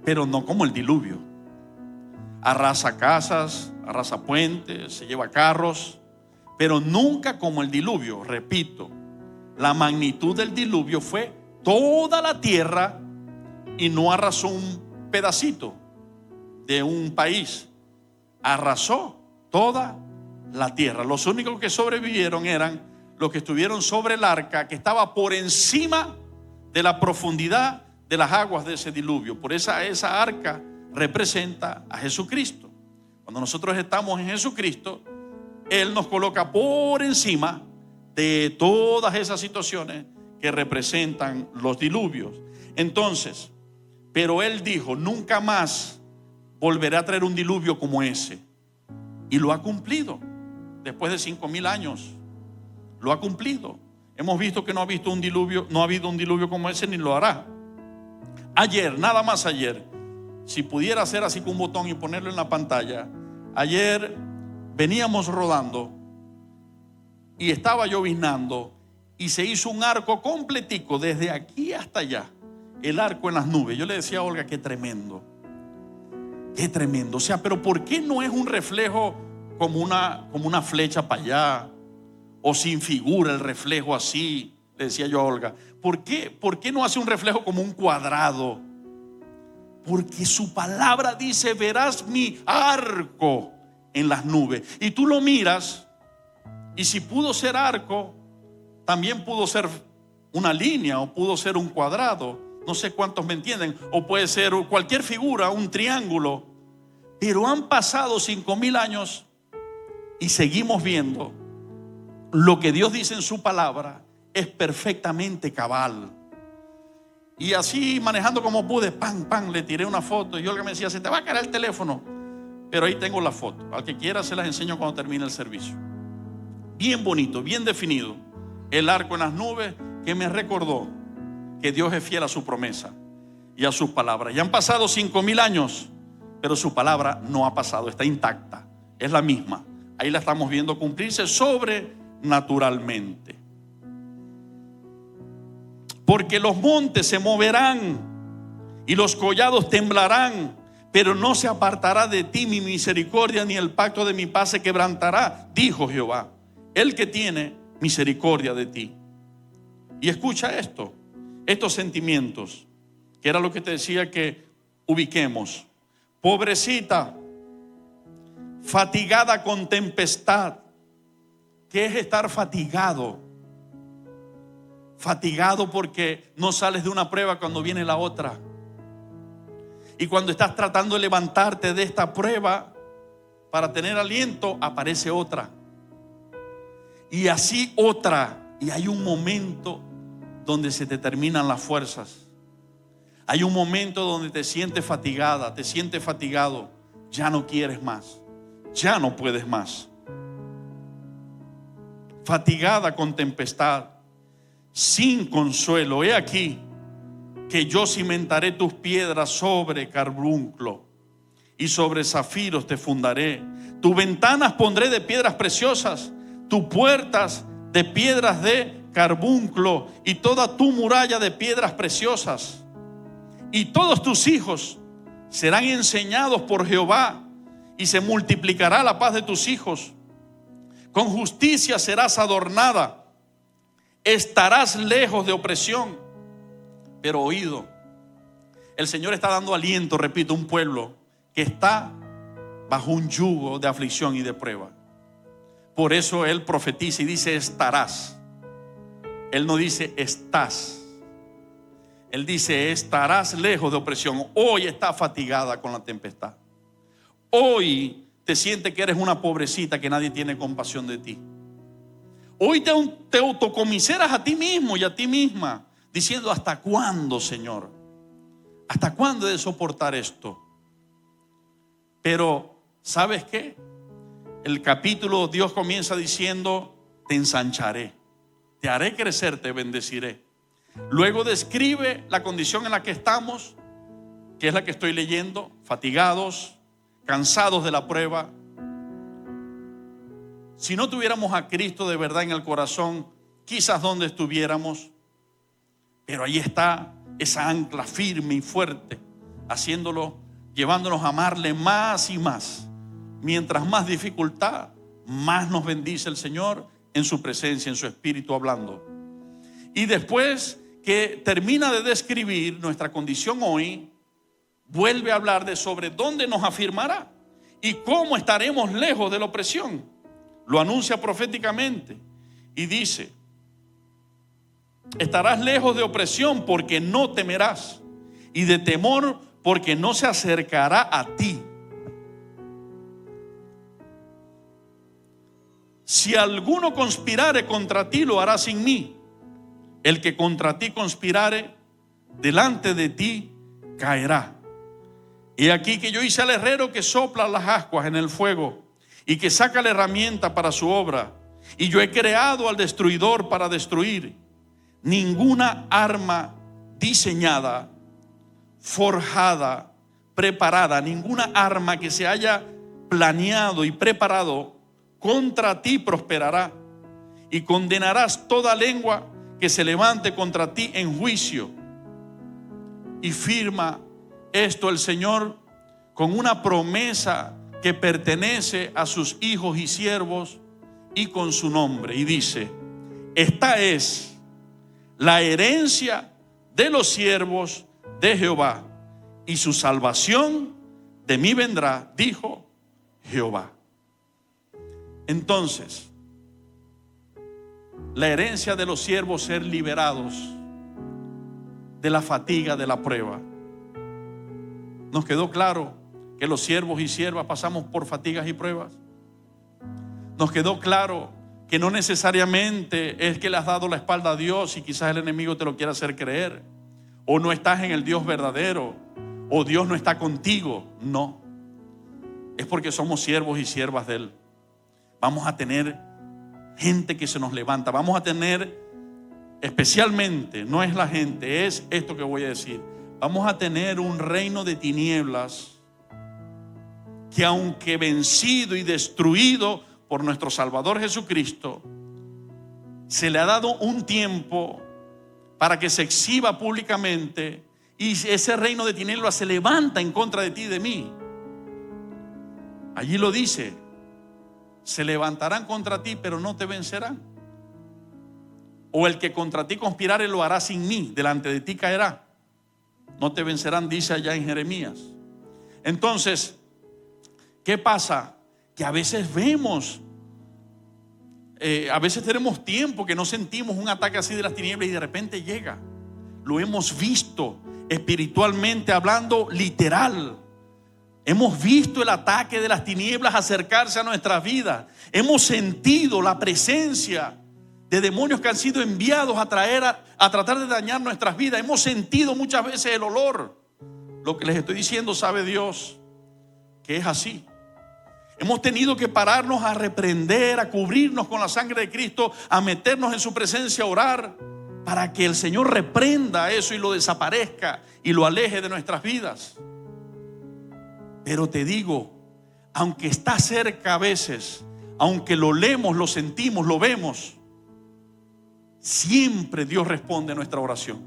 pero no como el diluvio. Arrasa casas, arrasa puentes, se lleva carros, pero nunca como el diluvio. Repito, la magnitud del diluvio fue toda la tierra y no arrasó un pedacito de un país, arrasó toda la tierra. Los únicos que sobrevivieron eran los que estuvieron sobre el arca, que estaba por encima de la profundidad de las aguas de ese diluvio. Por esa arca representa a Jesucristo. Cuando nosotros estamos en Jesucristo, Él nos coloca por encima de todas esas situaciones que representan los diluvios. Entonces, pero Él dijo, nunca más volveré a traer un diluvio como ese. Y lo ha cumplido. Después de 5,000 años, lo ha cumplido. Hemos visto que no ha habido un diluvio como ese, ni lo hará. Ayer, nada más ayer, si pudiera hacer así con un botón y ponerlo en la pantalla, ayer veníamos rodando y estaba lloviznando y se hizo un arco completico desde aquí hasta allá, el arco en las nubes. Yo le decía a Olga, qué tremendo, qué tremendo. O sea, pero ¿por qué no es un reflejo como una flecha para allá, o sin figura el reflejo así? Le decía yo a Olga, ¿por qué no hace un reflejo como un cuadrado? Porque su palabra dice, verás mi arco en las nubes. Y tú lo miras, y si pudo ser arco, también pudo ser una línea, o pudo ser un cuadrado. No sé cuántos me entienden. O puede ser cualquier figura, un triángulo. Pero han pasado 5,000 años y seguimos viendo lo que Dios dice en su palabra es perfectamente cabal. Y así, manejando como pude, le tiré una foto. Y Olga me decía, se te va a caer el teléfono. Pero ahí tengo la foto. Al que quiera se las enseño cuando termine el servicio. Bien bonito, bien definido. El arco en las nubes, que me recordó que Dios es fiel a su promesa y a sus palabras. Ya han pasado 5,000 años, pero su palabra no ha pasado, está intacta, es la misma. Ahí la estamos viendo cumplirse sobrenaturalmente. Porque los montes se moverán y los collados temblarán, pero no se apartará de ti mi misericordia, ni el pacto de mi paz se quebrantará, dijo Jehová, el que tiene misericordia de ti. Y escucha esto, estos sentimientos, que era lo que te decía que ubiquemos. Pobrecita, fatigada con tempestad. ¿Qué es estar fatigado? Fatigado porque no sales de una prueba cuando viene la otra. Y cuando estás tratando de levantarte de esta prueba para tener aliento, aparece otra. Y así otra. Y hay un momento donde se te terminan las fuerzas. Hay un momento donde te sientes fatigada, te sientes fatigado. Ya no quieres más. Ya no puedes más. Fatigada con tempestad, sin consuelo. He aquí que yo cimentaré tus piedras sobre carbunclo y sobre zafiros te fundaré. Tus ventanas pondré de piedras preciosas, tus puertas de piedras de carbunclo y toda tu muralla de piedras preciosas. Y todos tus hijos serán enseñados por Jehová, y se multiplicará la paz de tus hijos. Con justicia serás adornada, estarás lejos de opresión. Pero oído, el Señor está dando aliento, repito, a un pueblo que está bajo un yugo de aflicción y de prueba. Por eso Él profetiza y dice estarás. Él no dice estás. Él dice estarás lejos de opresión. Hoy estás fatigada con la tempestad. Hoy te sientes que eres una pobrecita, que nadie tiene compasión de ti. Hoy te autocomiseras a ti mismo y a ti misma, diciendo: ¿hasta cuándo, Señor? ¿Hasta cuándo he de soportar esto? Pero ¿sabes qué? El capítulo, Dios comienza diciendo: te ensancharé, te haré crecer, te bendeciré. Luego describe la condición en la que estamos, que es la que estoy leyendo: fatigados, cansados de la prueba. Si no tuviéramos a Cristo de verdad en el corazón, quizás donde estuviéramos. Pero ahí está esa ancla firme y fuerte, llevándonos a amarle más y más. Mientras más dificultad, más nos bendice el Señor en su presencia, en su espíritu hablando. Y después que termina de describir nuestra condición hoy, vuelve a hablar de sobre dónde nos afirmará y cómo estaremos lejos de la opresión. Lo anuncia proféticamente y dice: estarás lejos de opresión porque no temerás, y de temor porque no se acercará a ti. Si alguno conspirare contra ti, lo hará sin mí. El que contra ti conspirare, delante de ti caerá. He aquí que yo hice al herrero que sopla las ascuas en el fuego y que saca la herramienta para su obra. Y yo he creado al destruidor para destruir. Ninguna arma diseñada, forjada, preparada, ninguna arma que se haya planeado y preparado contra ti prosperará. Y condenarás toda lengua que se levante contra ti en juicio. Y firma esto el Señor con una promesa que pertenece a sus hijos y siervos y con su nombre. Y dice: esta es la herencia de los siervos de Jehová, y su salvación de mí vendrá, dijo Jehová. Entonces, la herencia de los siervos, ser liberados de la fatiga de la prueba. ¿Nos quedó claro que los siervos y siervas pasamos por fatigas y pruebas? Nos quedó claro que no necesariamente es que le has dado la espalda a Dios y quizás el enemigo te lo quiera hacer creer, o no estás en el Dios verdadero, o Dios no está contigo. No, es porque somos siervos y siervas de Él. Vamos a tener gente que se nos levanta, vamos a tener, especialmente, no es la gente, es esto que voy a decir, vamos a tener un reino de tinieblas que, aunque vencido y destruido por nuestro Salvador Jesucristo, se le ha dado un tiempo para que se exhiba públicamente, y ese reino de tinieblas se levanta en contra de ti y de mí. Allí lo dice: se levantarán contra ti, pero no te vencerán. O el que contra ti conspirare lo hará sin mí, delante de ti caerá, no te vencerán, dice allá en Jeremías. Entonces, ¿qué pasa? Que a veces vemos, a veces tenemos tiempo que no sentimos un ataque así de las tinieblas y de repente llega. Lo hemos visto espiritualmente hablando, literal. Hemos visto el ataque de las tinieblas acercarse a nuestras vidas. Hemos sentido la presencia de demonios que han sido enviados a tratar de dañar nuestras vidas. Hemos sentido muchas veces el olor. Lo que les estoy diciendo, sabe Dios que es así. Hemos tenido que pararnos a reprender, a cubrirnos con la sangre de Cristo, a meternos en su presencia, a orar, para que el Señor reprenda eso y lo desaparezca y lo aleje de nuestras vidas. Pero te digo, aunque está cerca a veces, aunque lo leemos, lo sentimos, lo vemos, siempre Dios responde a nuestra oración.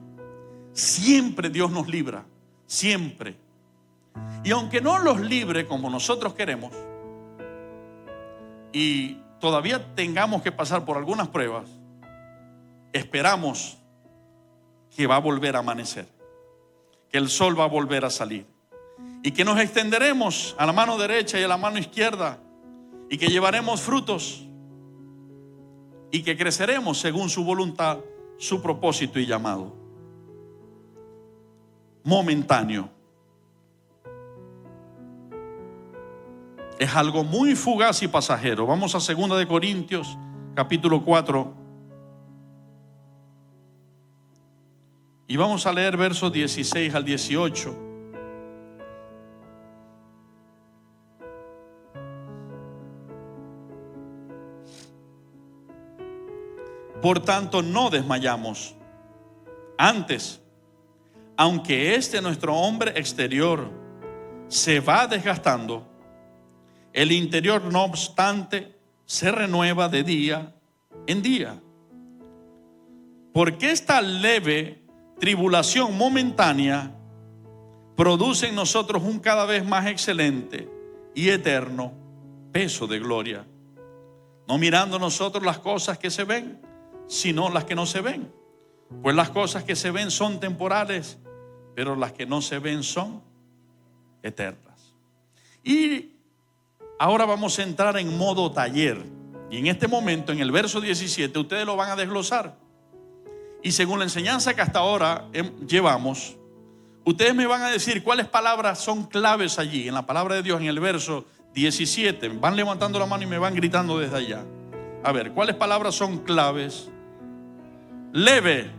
Siempre Dios nos libra, siempre. Y aunque no los libre como nosotros queremos, y todavía tengamos que pasar por algunas pruebas, esperamos que va a volver a amanecer, que el sol va a volver a salir, y que nos extenderemos a la mano derecha y a la mano izquierda, y que llevaremos frutos, y que creceremos según su voluntad, su propósito y llamado. Momentáneo. Es algo muy fugaz y pasajero. Vamos a 2 de Corintios, capítulo 4. Y vamos a leer versos 16 al 18. Por tanto, no desmayamos. Antes, aunque nuestro hombre exterior se va desgastando, el interior, no obstante, se renueva de día en día. Porque esta leve tribulación momentánea produce en nosotros un cada vez más excelente y eterno peso de gloria. No mirando nosotros las cosas que se ven, sino las que no se ven. Pues las cosas que se ven son temporales, pero las que no se ven son eternas. Y ahora vamos a entrar en modo taller. Y en este momento, en el verso 17, ustedes lo van a desglosar. Y según la enseñanza que hasta ahora llevamos, ustedes me van a decir cuáles palabras son claves allí, en la palabra de Dios, en el verso 17. Van levantando la mano y me van gritando desde allá. A ver, ¿cuáles palabras son claves? Leve,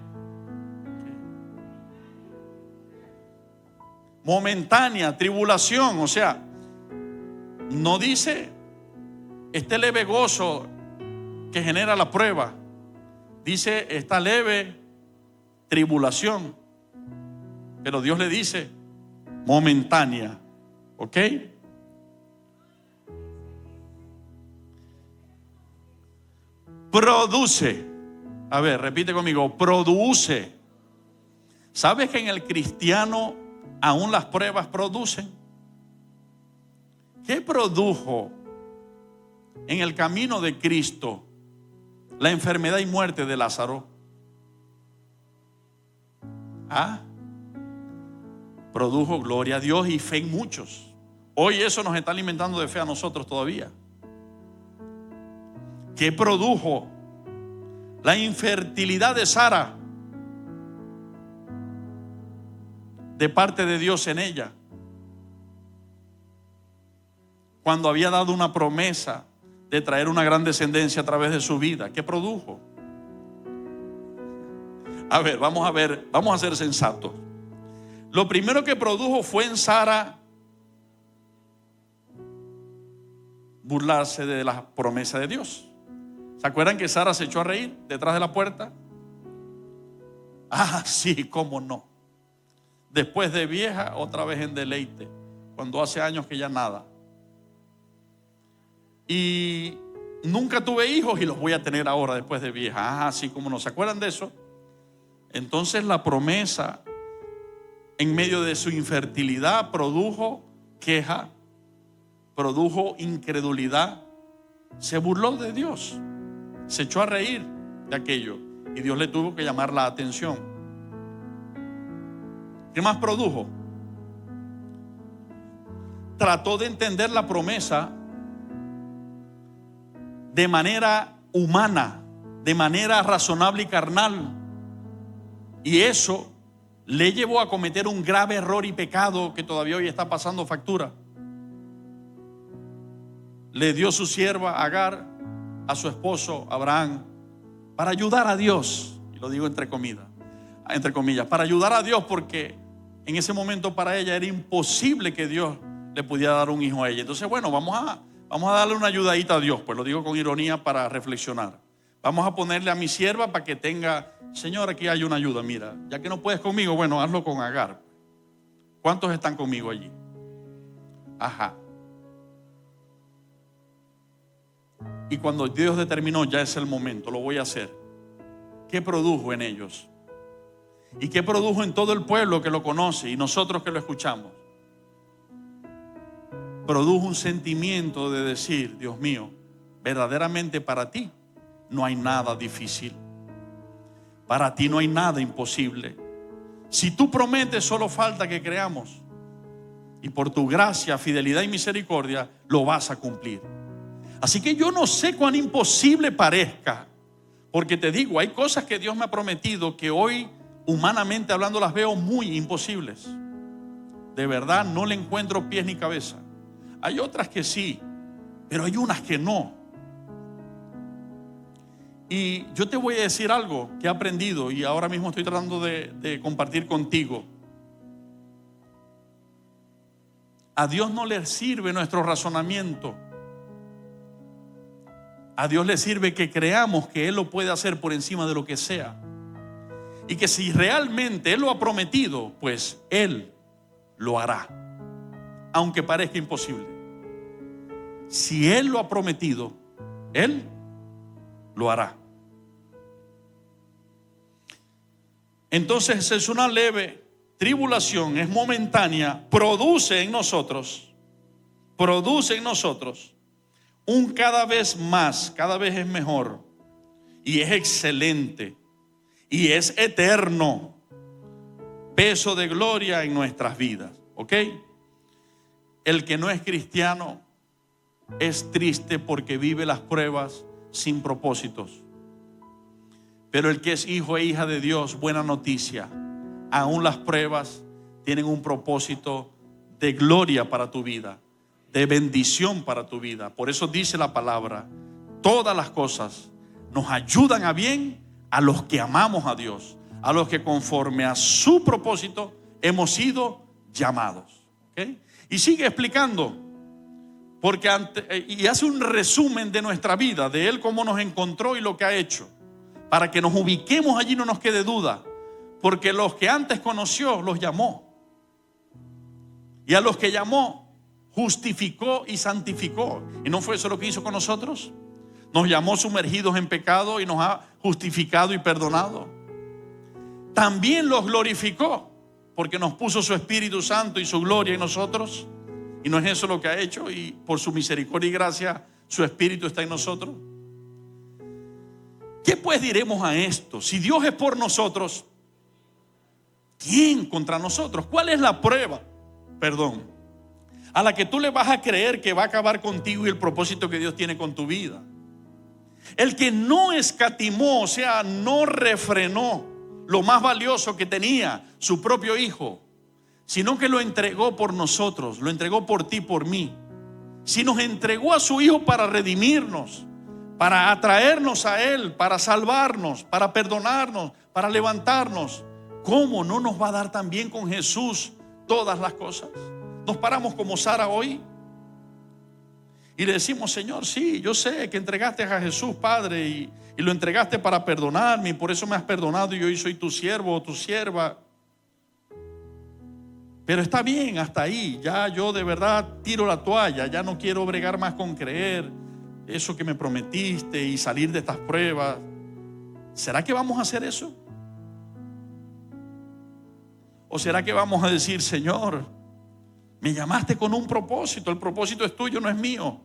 momentánea, tribulación. O sea, no dice este leve gozo que genera la prueba. Dice esta leve tribulación. Pero Dios le dice momentánea. ¿Ok? Produce. A ver, repite conmigo. Produce. ¿Sabes que en el cristiano aún las pruebas producen? ¿Qué produjo en el camino de Cristo la enfermedad y muerte de Lázaro? Produjo gloria a Dios y fe en muchos. Hoy eso nos está alimentando de fe a nosotros todavía. ¿Qué produjo la infertilidad de Sara de parte de Dios en ella? Cuando había dado una promesa de traer una gran descendencia a través de su vida. ¿Qué produjo? A ver, vamos a ser sensatos. Lo primero que produjo fue en Sara burlarse de la promesa de Dios. ¿Se acuerdan que Sara se echó a reír detrás de la puerta? Sí, cómo no. Después de vieja, otra vez en deleite, cuando hace años que ya nada. Y nunca tuve hijos y los voy a tener ahora después de vieja. Sí, cómo no. ¿Se acuerdan de eso? Entonces la promesa, en medio de su infertilidad, produjo queja, produjo incredulidad. Se burló de Dios. Se echó a reír de aquello y Dios le tuvo que llamar la atención. ¿Qué más produjo? Trató de entender la promesa de manera humana, de manera razonable y carnal, y eso le llevó a cometer un grave error y pecado que todavía hoy está pasando factura. Le dio su sierva Agar a su esposo Abraham para ayudar a Dios, y lo digo entre comillas, para ayudar a Dios, porque en ese momento para ella era imposible que Dios le pudiera dar un hijo a ella. Entonces, bueno, vamos a darle una ayudadita a Dios, pues lo digo con ironía para reflexionar. Vamos a ponerle a mi sierva para que tenga, Señor, aquí hay una ayuda, mira, ya que no puedes conmigo, bueno, hazlo con Agar. ¿Cuántos están conmigo allí? Y cuando Dios determinó, ya es el momento, lo voy a hacer. ¿qué produjo en ellos? ¿Y qué produjo en todo el pueblo que lo conoce y nosotros que lo escuchamos? Produjo un sentimiento de decir: Dios mío, verdaderamente para ti no hay nada difícil. Para ti no hay nada imposible. Si tú prometes, solo falta que creamos. Y por tu gracia, fidelidad y misericordia lo vas a cumplir. Así que yo no sé cuán imposible parezca, porque te digo, hay cosas que Dios me ha prometido que hoy, humanamente hablando, las veo muy imposibles. De verdad no le encuentro pies ni cabeza. Hay otras que sí, pero hay unas que no. Y yo te voy a decir algo que he aprendido y ahora mismo estoy tratando de compartir contigo. A Dios no le sirve nuestro razonamiento. A Dios le sirve que creamos que Él lo puede hacer por encima de lo que sea. Y que si realmente Él lo ha prometido, pues Él lo hará, aunque parezca imposible. Si Él lo ha prometido, Él lo hará. Entonces es una leve tribulación, es momentánea, produce en nosotros un cada vez más, cada vez es mejor y es excelente y es eterno peso de gloria en nuestras vidas. ¿Ok? El que no es cristiano es triste porque vive las pruebas sin propósitos. Pero el que es hijo e hija de Dios, buena noticia, aún las pruebas tienen un propósito de gloria para tu vida, de bendición para tu vida. Por eso dice la palabra: todas las cosas nos ayudan a bien a los que amamos a Dios, a los que conforme a su propósito hemos sido llamados. ¿Okay? Y sigue explicando, porque y hace un resumen de nuestra vida, de Él cómo nos encontró y lo que ha hecho, para que nos ubiquemos allí, no nos quede duda. Porque los que antes conoció, los llamó. Y a los que llamó, justificó y santificó. ¿Y no fue eso lo que hizo con nosotros? Nos llamó sumergidos en pecado y nos ha justificado y perdonado. También los glorificó, porque nos puso su Espíritu Santo y su gloria en nosotros. Y no es eso lo que ha hecho. Y por su misericordia y gracia, su Espíritu está en nosotros. ¿Qué pues diremos a esto? Si Dios es por nosotros, ¿quién contra nosotros? ¿Cuál es la prueba? A la que tú le vas a creer que va a acabar contigo y el propósito que Dios tiene con tu vida. El que no escatimó, o sea, no refrenó lo más valioso que tenía, su propio hijo, sino que lo entregó por nosotros, lo entregó por ti, por mí. Si nos entregó a su hijo para redimirnos, para atraernos a Él, para salvarnos, para perdonarnos, para levantarnos, ¿cómo no nos va a dar también con Jesús todas las cosas? Nos paramos como Sara hoy y le decimos: Señor, sí, yo sé que entregaste a Jesús, Padre, y lo entregaste para perdonarme, y por eso me has perdonado y hoy soy tu siervo o tu sierva. Pero está bien, hasta ahí. Ya yo de verdad tiro la toalla, ya no quiero bregar más con creer eso que me prometiste y salir de estas pruebas. ¿Será que vamos a hacer eso? ¿O será que vamos a decir: Señor, me llamaste con un propósito, el propósito es tuyo, no es mío?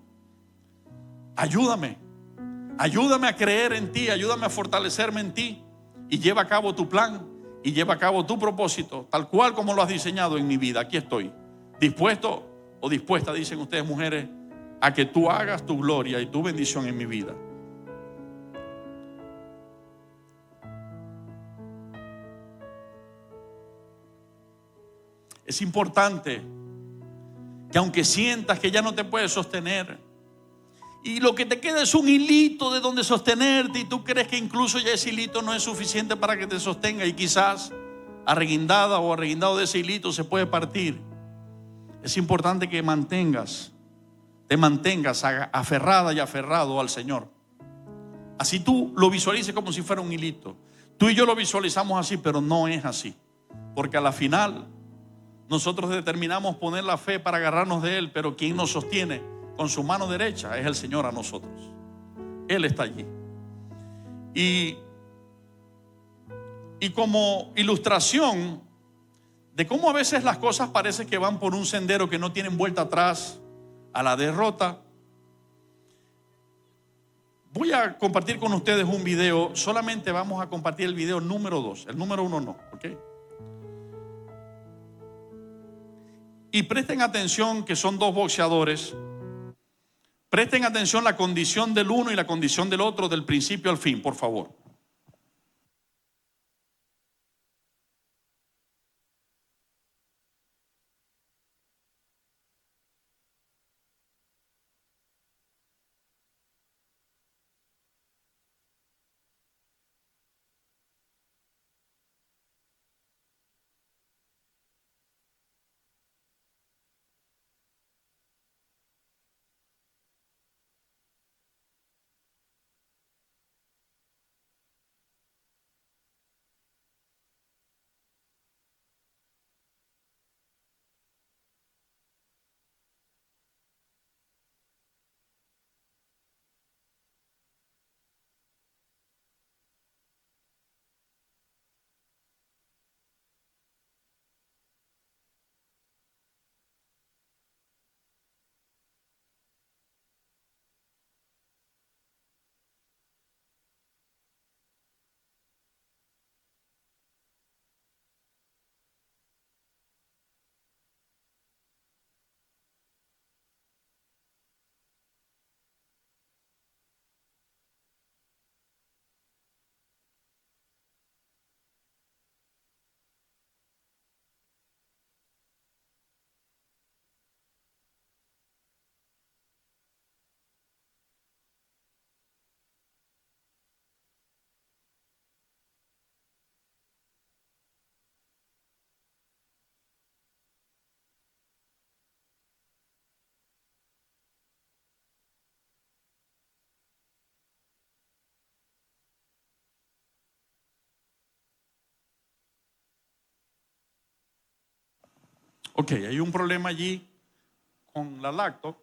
Ayúdame a creer en ti, ayúdame a fortalecerme en ti, y lleva a cabo tu plan y lleva a cabo tu propósito, tal cual como lo has diseñado en mi vida. Aquí estoy, dispuesto o dispuesta, dicen ustedes mujeres, a que tú hagas tu gloria y tu bendición en mi vida. Es importante que aunque sientas que ya no te puedes sostener y lo que te queda es un hilito de donde sostenerte, y tú crees que incluso ya ese hilito no es suficiente para que te sostenga, y quizás arreguindada o arreguindado de ese hilito se puede partir, es importante que te mantengas aferrada y aferrado al Señor. Así tú lo visualices como si fuera un hilito. Tú y yo lo visualizamos así, pero no es así, porque a la final nosotros determinamos poner la fe para agarrarnos de Él, pero quien nos sostiene con su mano derecha es el Señor a nosotros. Él está allí. Y Y como ilustración de cómo a veces las cosas parece que van por un sendero que no tienen vuelta atrás a la derrota, voy a compartir con ustedes un video. Solamente vamos a compartir el video número 2. El número 1 no, ¿ok? Y presten atención que son dos boxeadores. Presten atención la condición del uno y la condición del otro, del principio al fin, por favor. Ok, hay un problema allí con la lacto.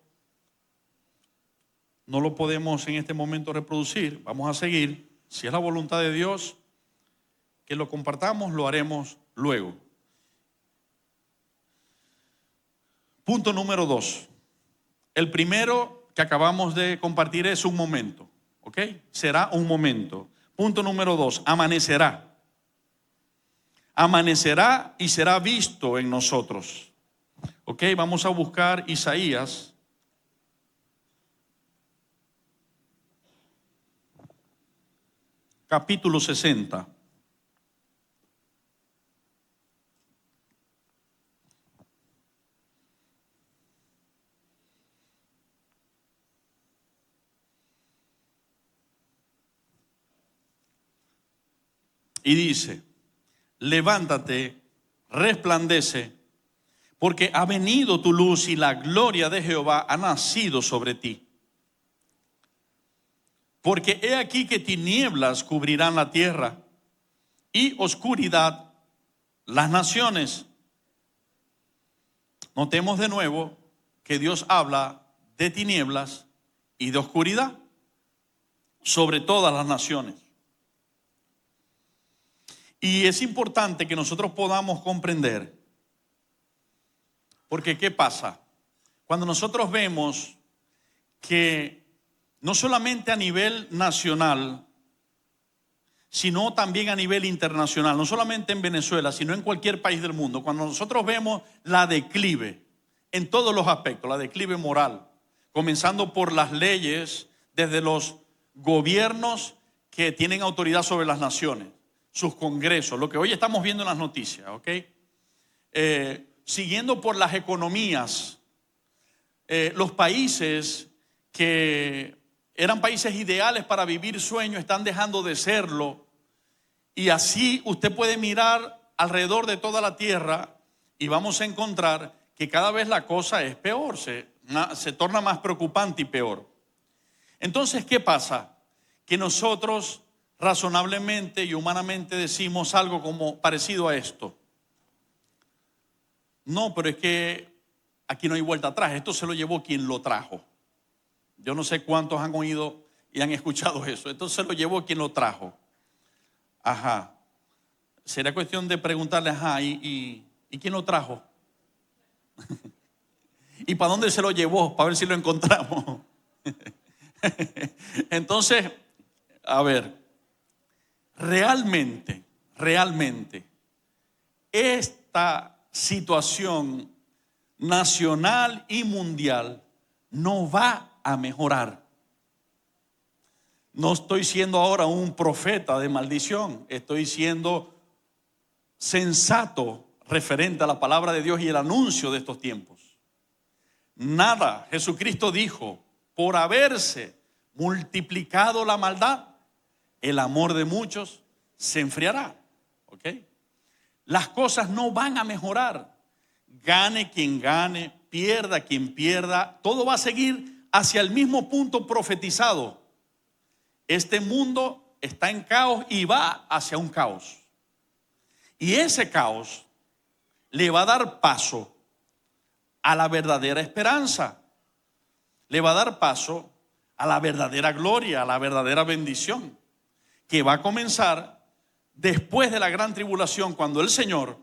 No lo podemos en este momento reproducir. Vamos a seguir. Si es la voluntad de Dios que lo compartamos, lo haremos luego. Punto número 2. El primero que acabamos de compartir es un momento. ¿Ok? Será un momento. Punto número 2. Amanecerá. Amanecerá y será visto en nosotros. Ok, vamos a buscar Isaías. Capítulo 60. Y dice: levántate, resplandece, porque ha venido tu luz y la gloria de Jehová ha nacido sobre ti. Porque he aquí que tinieblas cubrirán la tierra y oscuridad las naciones. Notemos de nuevo que Dios habla de tinieblas y de oscuridad sobre todas las naciones. Y es importante que nosotros podamos comprender, porque ¿qué pasa? Cuando nosotros vemos que no solamente a nivel nacional, sino también a nivel internacional, no solamente en Venezuela, sino en cualquier país del mundo, cuando nosotros vemos la declive en todos los aspectos, la declive moral, comenzando por las leyes, desde los gobiernos que tienen autoridad sobre las naciones, sus congresos, lo que hoy estamos viendo en las noticias, ¿ok? Siguiendo por las economías, los países que eran países ideales para vivir sueños están dejando de serlo, y así usted puede mirar alrededor de toda la tierra y vamos a encontrar que cada vez la cosa es peor, se torna más preocupante y peor. Entonces, ¿qué pasa? Que nosotros razonablemente y humanamente decimos algo como parecido a esto: no, pero es que aquí no hay vuelta atrás, esto se lo llevó quien lo trajo. Yo no sé cuántos han oído y han escuchado eso. Esto se lo llevó quien lo trajo. Ajá. sería cuestión de preguntarle, ajá, ¿y quién lo trajo? ¿Y para dónde se lo llevó? Para ver si lo encontramos. Entonces, a ver, realmente, esta situación nacional y mundial no va a mejorar. No estoy siendo ahora un profeta de maldición, estoy siendo sensato referente a la palabra de Dios y el anuncio de estos tiempos. Nada, Jesucristo dijo, por haberse multiplicado la maldad, el amor de muchos se enfriará. ¿Ok? Las cosas no van a mejorar. Gane quien gane, pierda quien pierda, todo va a seguir hacia el mismo punto profetizado. Este mundo está en caos y va hacia un caos. Y ese caos le va a dar paso a la verdadera esperanza. Le va a dar paso a la verdadera gloria, a la verdadera bendición, que va a comenzar después de la gran tribulación, cuando el Señor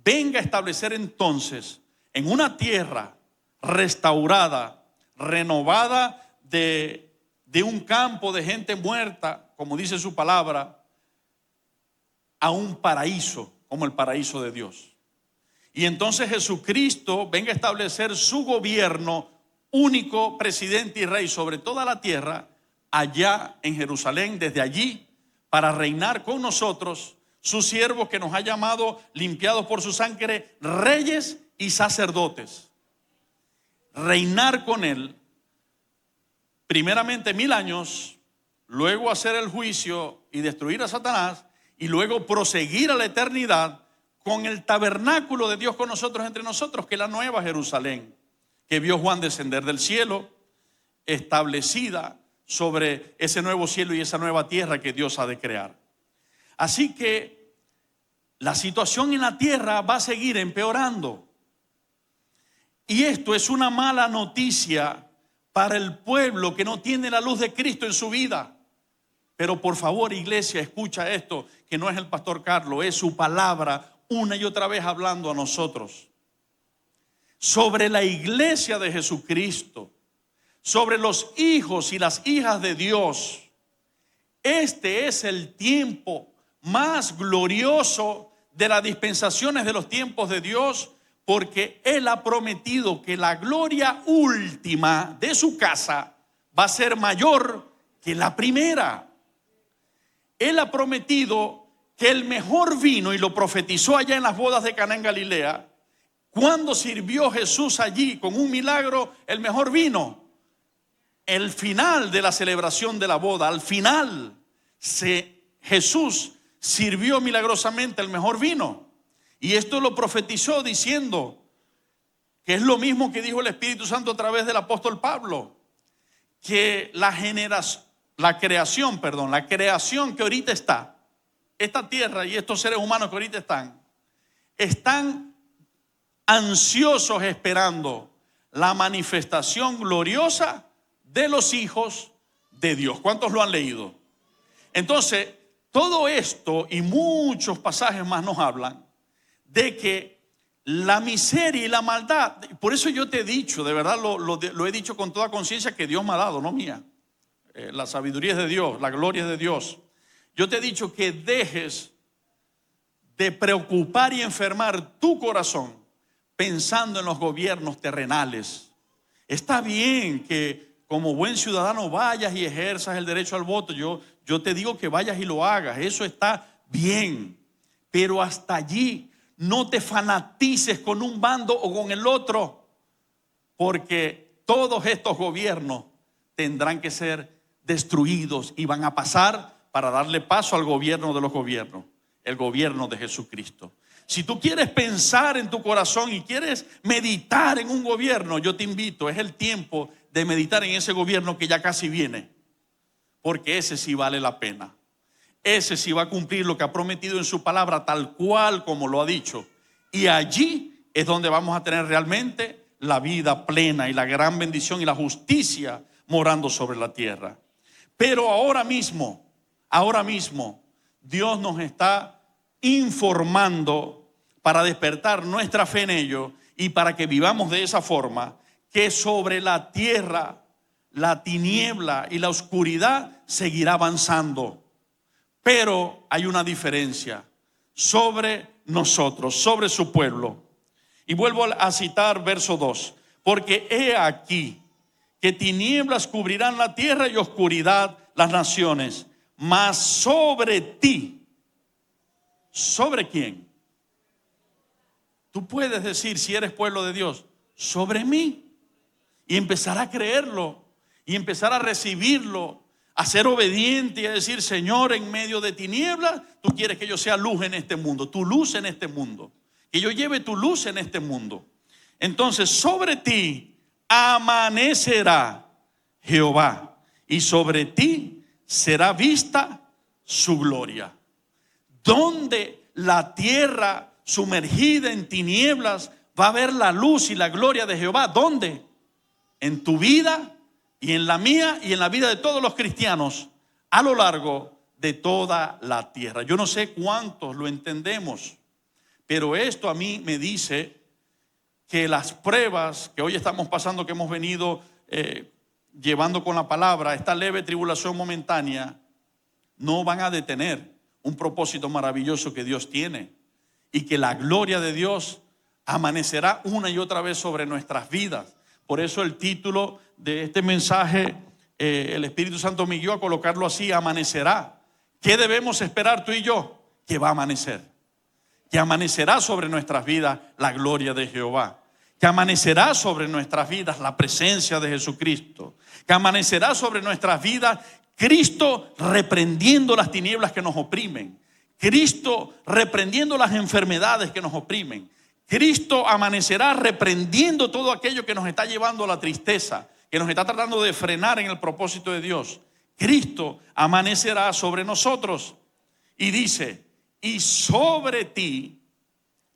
venga a establecer entonces en una tierra restaurada, renovada de un campo de gente muerta, como dice su palabra, a un paraíso, como el paraíso de Dios. Y entonces Jesucristo venga a establecer su gobierno único, presidente y rey sobre toda la tierra, allá en Jerusalén, desde allí, para reinar con nosotros, sus siervos que nos ha llamado, limpiados por su sangre, reyes y sacerdotes. Reinar con él, primeramente 1000 años, luego hacer el juicio y destruir a Satanás, y luego proseguir a la eternidad con el tabernáculo de Dios con nosotros, entre nosotros, que es la nueva Jerusalén, que vio Juan descender del cielo, establecida sobre ese nuevo cielo y esa nueva tierra que Dios ha de crear. Así que la situación en la tierra va a seguir empeorando. Y esto es una mala noticia para el pueblo que no tiene la luz de Cristo en su vida. Pero por favor, iglesia, escucha esto, que no es el pastor Carlos, es su palabra una y otra vez hablando a nosotros. Sobre la iglesia de Jesucristo, sobre los hijos y las hijas de Dios. Este es el tiempo más glorioso de las dispensaciones de los tiempos de Dios, porque Él ha prometido que la gloria última de su casa va a ser mayor que la primera. Él ha prometido que el mejor vino, y lo profetizó allá en las bodas de Caná en Galilea, cuando sirvió Jesús allí con un milagro, el mejor vino, el final de la celebración de la boda, al final Jesús sirvió milagrosamente el mejor vino. Y esto lo profetizó diciendo que es lo mismo que dijo el Espíritu Santo a través del apóstol Pablo, que la creación que ahorita está, esta tierra y estos seres humanos que ahorita están ansiosos esperando la manifestación gloriosa de los hijos de Dios. ¿Cuántos lo han leído? Entonces, todo esto y muchos pasajes más nos hablan de que la miseria y la maldad, por eso yo te he dicho, de verdad lo he dicho con toda conciencia que Dios me ha dado, no mía. La sabiduría es de Dios, la gloria es de Dios. Yo te he dicho que dejes de preocupar y enfermar tu corazón pensando en los gobiernos terrenales. Está bien que como buen ciudadano vayas y ejerzas el derecho al voto. Yo te digo que vayas y lo hagas, eso está bien, pero hasta allí. No te fanatices con un bando o con el otro, porque todos estos gobiernos tendrán que ser destruidos y van a pasar para darle paso al gobierno de los gobiernos, el gobierno de Jesucristo. Si tú quieres pensar en tu corazón y quieres meditar en un gobierno, yo te invito, es el tiempo de meditar en ese gobierno que ya casi viene, porque ese sí vale la pena. Ese sí va a cumplir lo que ha prometido en su palabra, tal cual como lo ha dicho. Y allí es donde vamos a tener realmente la vida plena y la gran bendición y la justicia morando sobre la tierra. Pero ahora mismo, Dios nos está informando para despertar nuestra fe en ello y para que vivamos de esa forma, que sobre la tierra la tiniebla y la oscuridad seguirá avanzando. Pero hay una diferencia sobre nosotros, sobre su pueblo. Y vuelvo a citar verso 2. Porque he aquí que tinieblas cubrirán la tierra y oscuridad las naciones. Mas sobre ti, ¿sobre quién? Tú puedes decir, si eres pueblo de Dios, sobre mí. Y empezar a creerlo. Y empezar a recibirlo, a ser obediente y a decir, Señor, en medio de tinieblas, tú quieres que yo sea luz en este mundo, tu luz en este mundo, que yo lleve tu luz en este mundo. Entonces, sobre ti amanecerá Jehová y sobre ti será vista su gloria. Donde la tierra sumergida en tinieblas va a ver la luz y la gloria de Jehová. ¿Dónde? En tu vida y en la mía y en la vida de todos los cristianos a lo largo de toda la tierra. Yo no sé cuántos lo entendemos, pero esto a mí me dice que las pruebas que hoy estamos pasando, que hemos venido llevando con la palabra, esta leve tribulación momentánea, no van a detener un propósito maravilloso que Dios tiene, y que la gloria de Dios amanecerá una y otra vez sobre nuestras vidas. Por eso el título de este mensaje, el Espíritu Santo me guió a colocarlo así: amanecerá. ¿Qué debemos esperar tú y yo? Que va a amanecer. Que amanecerá sobre nuestras vidas la gloria de Jehová. Que amanecerá sobre nuestras vidas la presencia de Jesucristo. Que amanecerá sobre nuestras vidas Cristo reprendiendo las tinieblas que nos oprimen. Cristo reprendiendo las enfermedades que nos oprimen. Cristo amanecerá reprendiendo todo aquello que nos está llevando a la tristeza, que nos está tratando de frenar en el propósito de Dios. Cristo amanecerá sobre nosotros y dice, y sobre ti,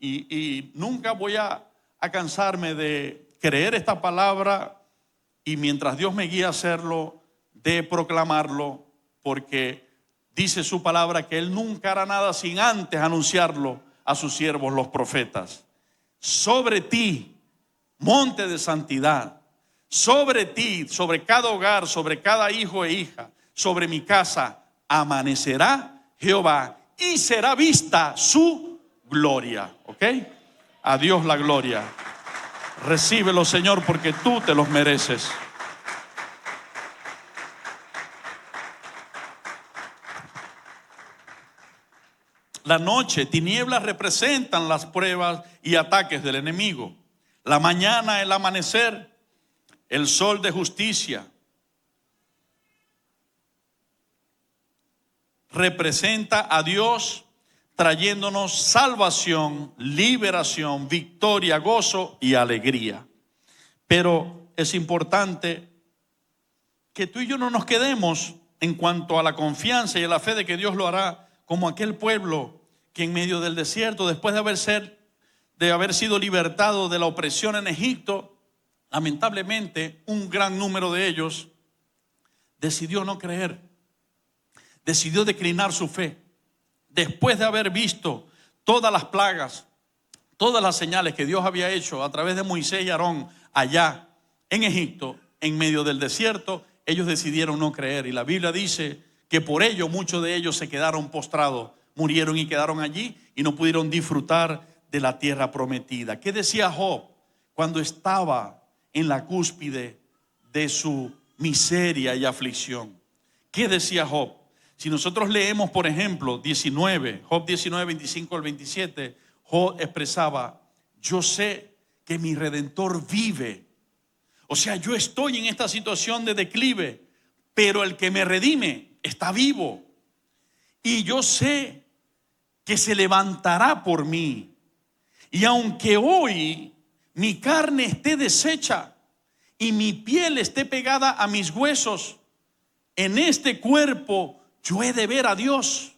y nunca voy a cansarme de creer esta palabra, y mientras Dios me guía a hacerlo, de proclamarlo, porque dice su palabra que Él nunca hará nada sin antes anunciarlo a sus siervos los profetas. Sobre ti, monte de santidad, sobre ti, sobre cada hogar, sobre cada hijo e hija, sobre mi casa, amanecerá Jehová y será vista su gloria. ¿Ok? A Dios la gloria. Recíbelo, Señor, porque tú te los mereces. La noche, tinieblas representan las pruebas y ataques del enemigo. La mañana, el amanecer, el sol de justicia, representa a Dios trayéndonos salvación, liberación, victoria, gozo y alegría. Pero es importante que tú y yo no nos quedemos en cuanto a la confianza y a la fe de que Dios lo hará, como aquel pueblo que en medio del desierto, después de haber sido libertado de la opresión en Egipto, lamentablemente un gran número de ellos decidió no creer, decidió declinar su fe. Después de haber visto todas las plagas, todas las señales que Dios había hecho a través de Moisés y Aarón allá en Egipto, en medio del desierto, ellos decidieron no creer. Y la Biblia dice que por ello muchos de ellos se quedaron postrados, murieron y quedaron allí y no pudieron disfrutar de la tierra prometida. ¿Qué decía Job cuando estaba en la cúspide de su miseria y aflicción? ¿Qué decía Job? Si nosotros leemos, por ejemplo, Job 19, 25 al 27, Job expresaba, yo sé que mi Redentor vive. O sea, yo estoy en esta situación de declive, pero el que me redime está vivo. Y yo sé que se levantará por mí. Y aunque hoy mi carne esté deshecha y mi piel esté pegada a mis huesos, en este cuerpo yo he de ver a Dios.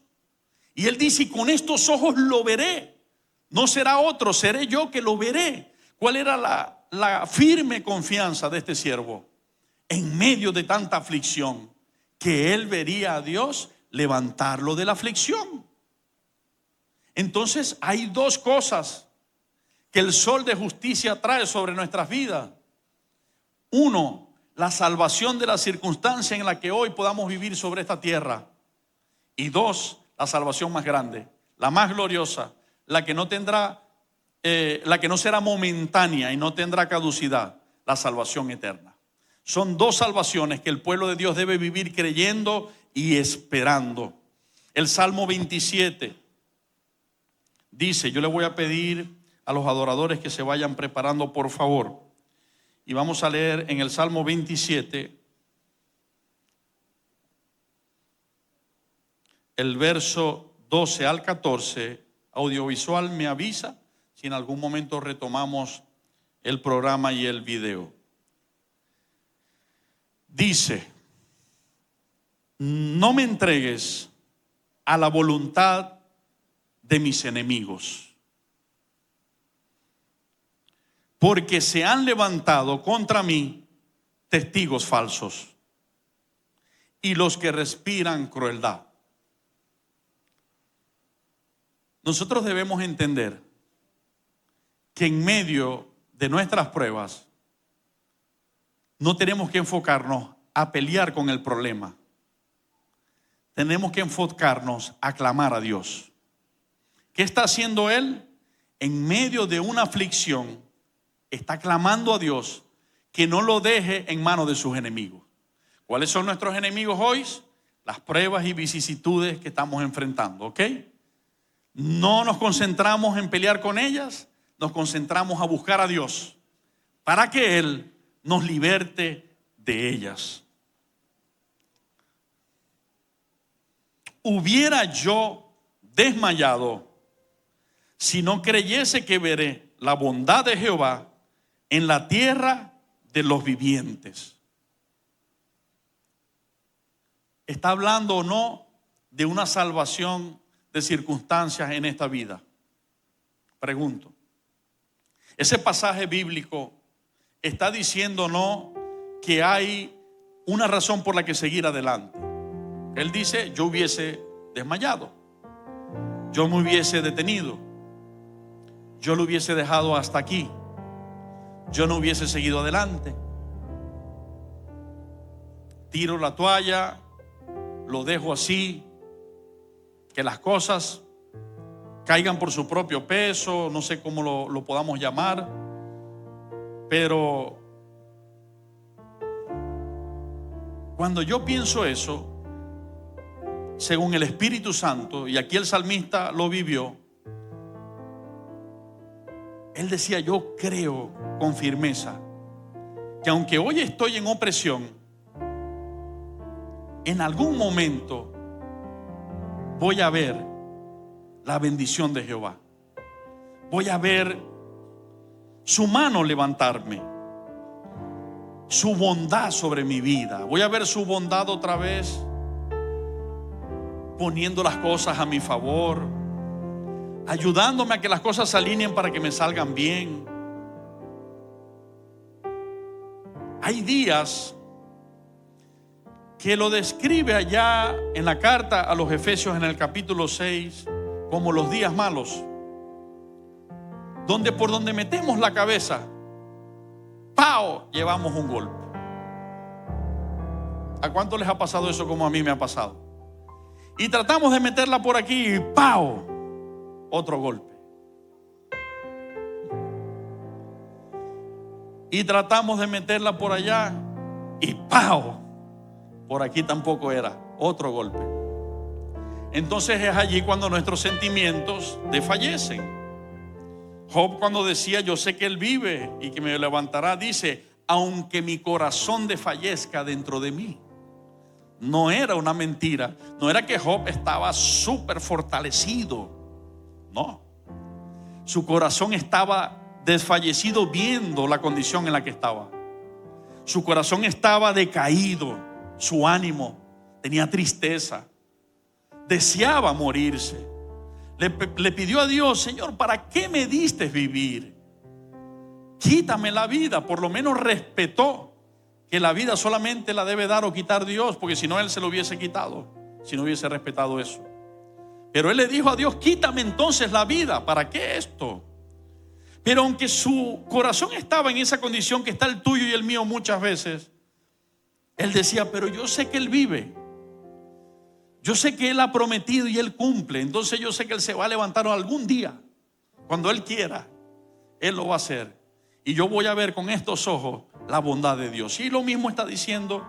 Y él dice, y con estos ojos lo veré. No será otro, seré yo que lo veré. ¿Cuál era la firme confianza de este siervo? En medio de tanta aflicción, que él vería a Dios levantarlo de la aflicción. Entonces hay dos cosas que el sol de justicia trae sobre nuestras vidas. Uno, la salvación de la circunstancia en la que hoy podamos vivir sobre esta tierra. Y dos, la salvación más grande, la más gloriosa, la que no tendrá, la que no será momentánea y no tendrá caducidad, la salvación eterna. Son dos salvaciones que el pueblo de Dios debe vivir creyendo y esperando. El Salmo 27 dice, yo le voy a pedir a los adoradores que se vayan preparando, por favor. Y vamos a leer en el Salmo 27, el verso 12 al 14. Audiovisual me avisa si en algún momento retomamos el programa y el video. Dice, no me entregues a la voluntad de mis enemigos, porque se han levantado contra mí testigos falsos y los que respiran crueldad. Nosotros debemos entender que en medio de nuestras pruebas no tenemos que enfocarnos a pelear con el problema. Tenemos que enfocarnos a clamar a Dios. ¿Qué está haciendo Él? En medio de una aflicción, está clamando a Dios que no lo deje en manos de sus enemigos. ¿Cuáles son nuestros enemigos hoy? Las pruebas y vicisitudes que estamos enfrentando, ¿ok? No nos concentramos en pelear con ellas, nos concentramos a buscar a Dios para que Él nos liberte de ellas. Hubiera yo desmayado si no creyese que veré la bondad de Jehová en la tierra de los vivientes. ¿Está hablando o no de una salvación de circunstancias en esta vida? Pregunto. Ese pasaje bíblico está diciendo no que hay una razón por la que seguir adelante. Él dice, yo hubiese desmayado, yo me hubiese detenido, yo lo hubiese dejado hasta aquí, yo no hubiese seguido adelante. Tiro la toalla, lo dejo así, que las cosas caigan por su propio peso, no sé cómo lo podamos llamar, pero cuando yo pienso eso, según el Espíritu Santo, y aquí el salmista lo vivió, él decía, yo creo con firmeza que aunque hoy estoy en opresión, en algún momento voy a ver la bendición de Jehová. Voy a ver su mano levantarme, su bondad sobre mi vida. Voy a ver su bondad otra vez, poniendo las cosas a mi favor, ayudándome a que las cosas se alineen para que me salgan bien. Hay días que lo describe allá en la carta a los Efesios en el capítulo 6 como los días malos, donde por donde metemos la cabeza, ¡pau!, llevamos un golpe. ¿A cuánto les ha pasado eso como a mí me ha pasado? Y tratamos de meterla por aquí y ¡pau!, otro golpe. Y tratamos de meterla por allá y ¡pau!, por aquí tampoco era, otro golpe. Entonces es allí cuando nuestros sentimientos desfallecen. Job, cuando decía yo sé que Él vive y que me levantará, dice, aunque mi corazón desfallezca dentro de mí. No era una mentira, no era que Job estaba súper fortalecido, no. Su corazón estaba desfallecido viendo la condición en la que estaba. Su corazón estaba decaído. Su ánimo tenía tristeza, deseaba morirse. Le pidió a Dios, Señor, ¿para qué me diste vivir? Quítame la vida. Por lo menos respetó que la vida solamente la debe dar o quitar Dios, porque si no Él se lo hubiese quitado, si no hubiese respetado eso. Pero él le dijo a Dios: quítame entonces la vida, ¿para qué esto? Pero aunque su corazón estaba en esa condición que está el tuyo y el mío muchas veces, él decía: pero yo sé que él vive, yo sé que él ha prometido y él cumple, entonces yo sé que él se va a levantar algún día, cuando él quiera, él lo va a hacer, y yo voy a ver con estos ojos la bondad de Dios. Y lo mismo está diciendo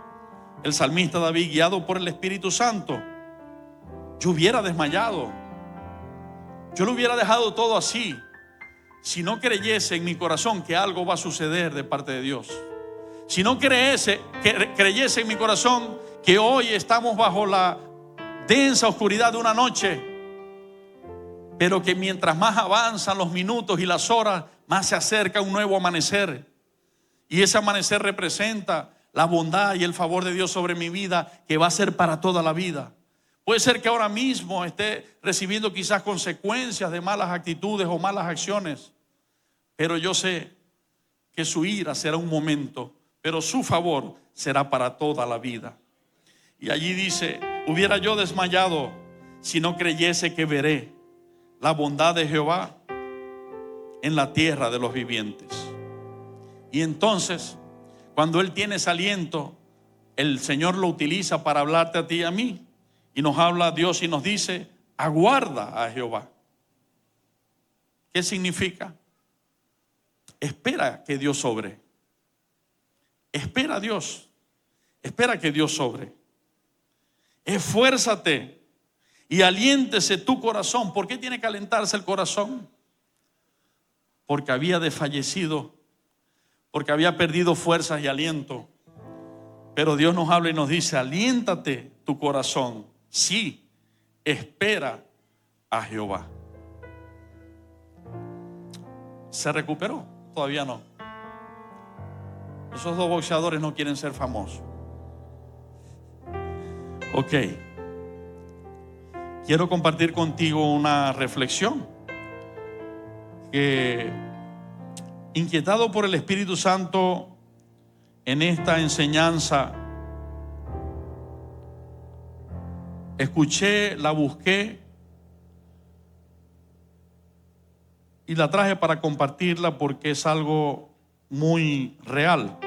el salmista David, guiado por el Espíritu Santo. Yo hubiera desmayado, yo lo hubiera dejado todo así, si no creyese en mi corazón que algo va a suceder de parte de Dios. Si no creyese en mi corazón que hoy estamos bajo la densa oscuridad de una noche, pero que mientras más avanzan los minutos y las horas, más se acerca un nuevo amanecer. Y ese amanecer representa la bondad y el favor de Dios sobre mi vida, que va a ser para toda la vida. Puede ser que ahora mismo esté recibiendo quizás consecuencias de malas actitudes o malas acciones, pero yo sé que su ira será un momento, pero su favor será para toda la vida. Y allí dice: hubiera yo desmayado si no creyese que veré la bondad de Jehová en la tierra de los vivientes. Y entonces, cuando Él tiene ese aliento, el Señor lo utiliza para hablarte a ti y a mí. Y nos habla a Dios y nos dice: aguarda a Jehová. ¿Qué significa? Espera que Dios sobre. Espera a Dios. Espera que Dios sobre. Esfuérzate y aliéntese tu corazón. ¿Por qué tiene que alentarse el corazón? Porque había desfallecido, porque había perdido fuerzas y aliento. Pero Dios nos habla y nos dice: aliéntate tu corazón. Sí, espera a Jehová. ¿Se recuperó? Todavía no. Esos dos boxeadores no quieren ser famosos. Ok. Quiero compartir contigo una reflexión que, inquietado por el Espíritu Santo en esta enseñanza, escuché, la busqué y la traje para compartirla porque es algo muy real.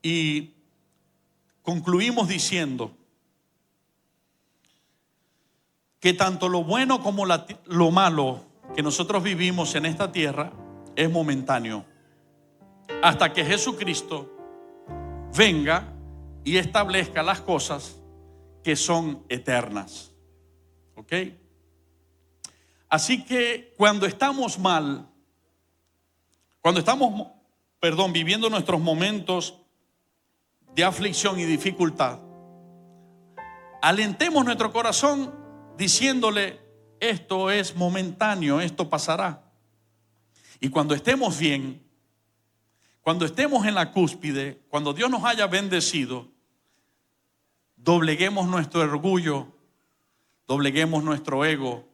Y concluimos diciendo que tanto lo bueno como lo malo que nosotros vivimos en esta tierra es momentáneo, hasta que Jesucristo venga y establezca las cosas que son eternas. ¿Ok? Así que cuando estamos mal, cuando estamos, viviendo nuestros momentos de aflicción y dificultad, alentemos nuestro corazón diciéndole: esto es momentáneo, esto pasará. Y cuando estemos bien, cuando estemos en la cúspide, cuando Dios nos haya bendecido, dobleguemos nuestro orgullo, dobleguemos nuestro ego.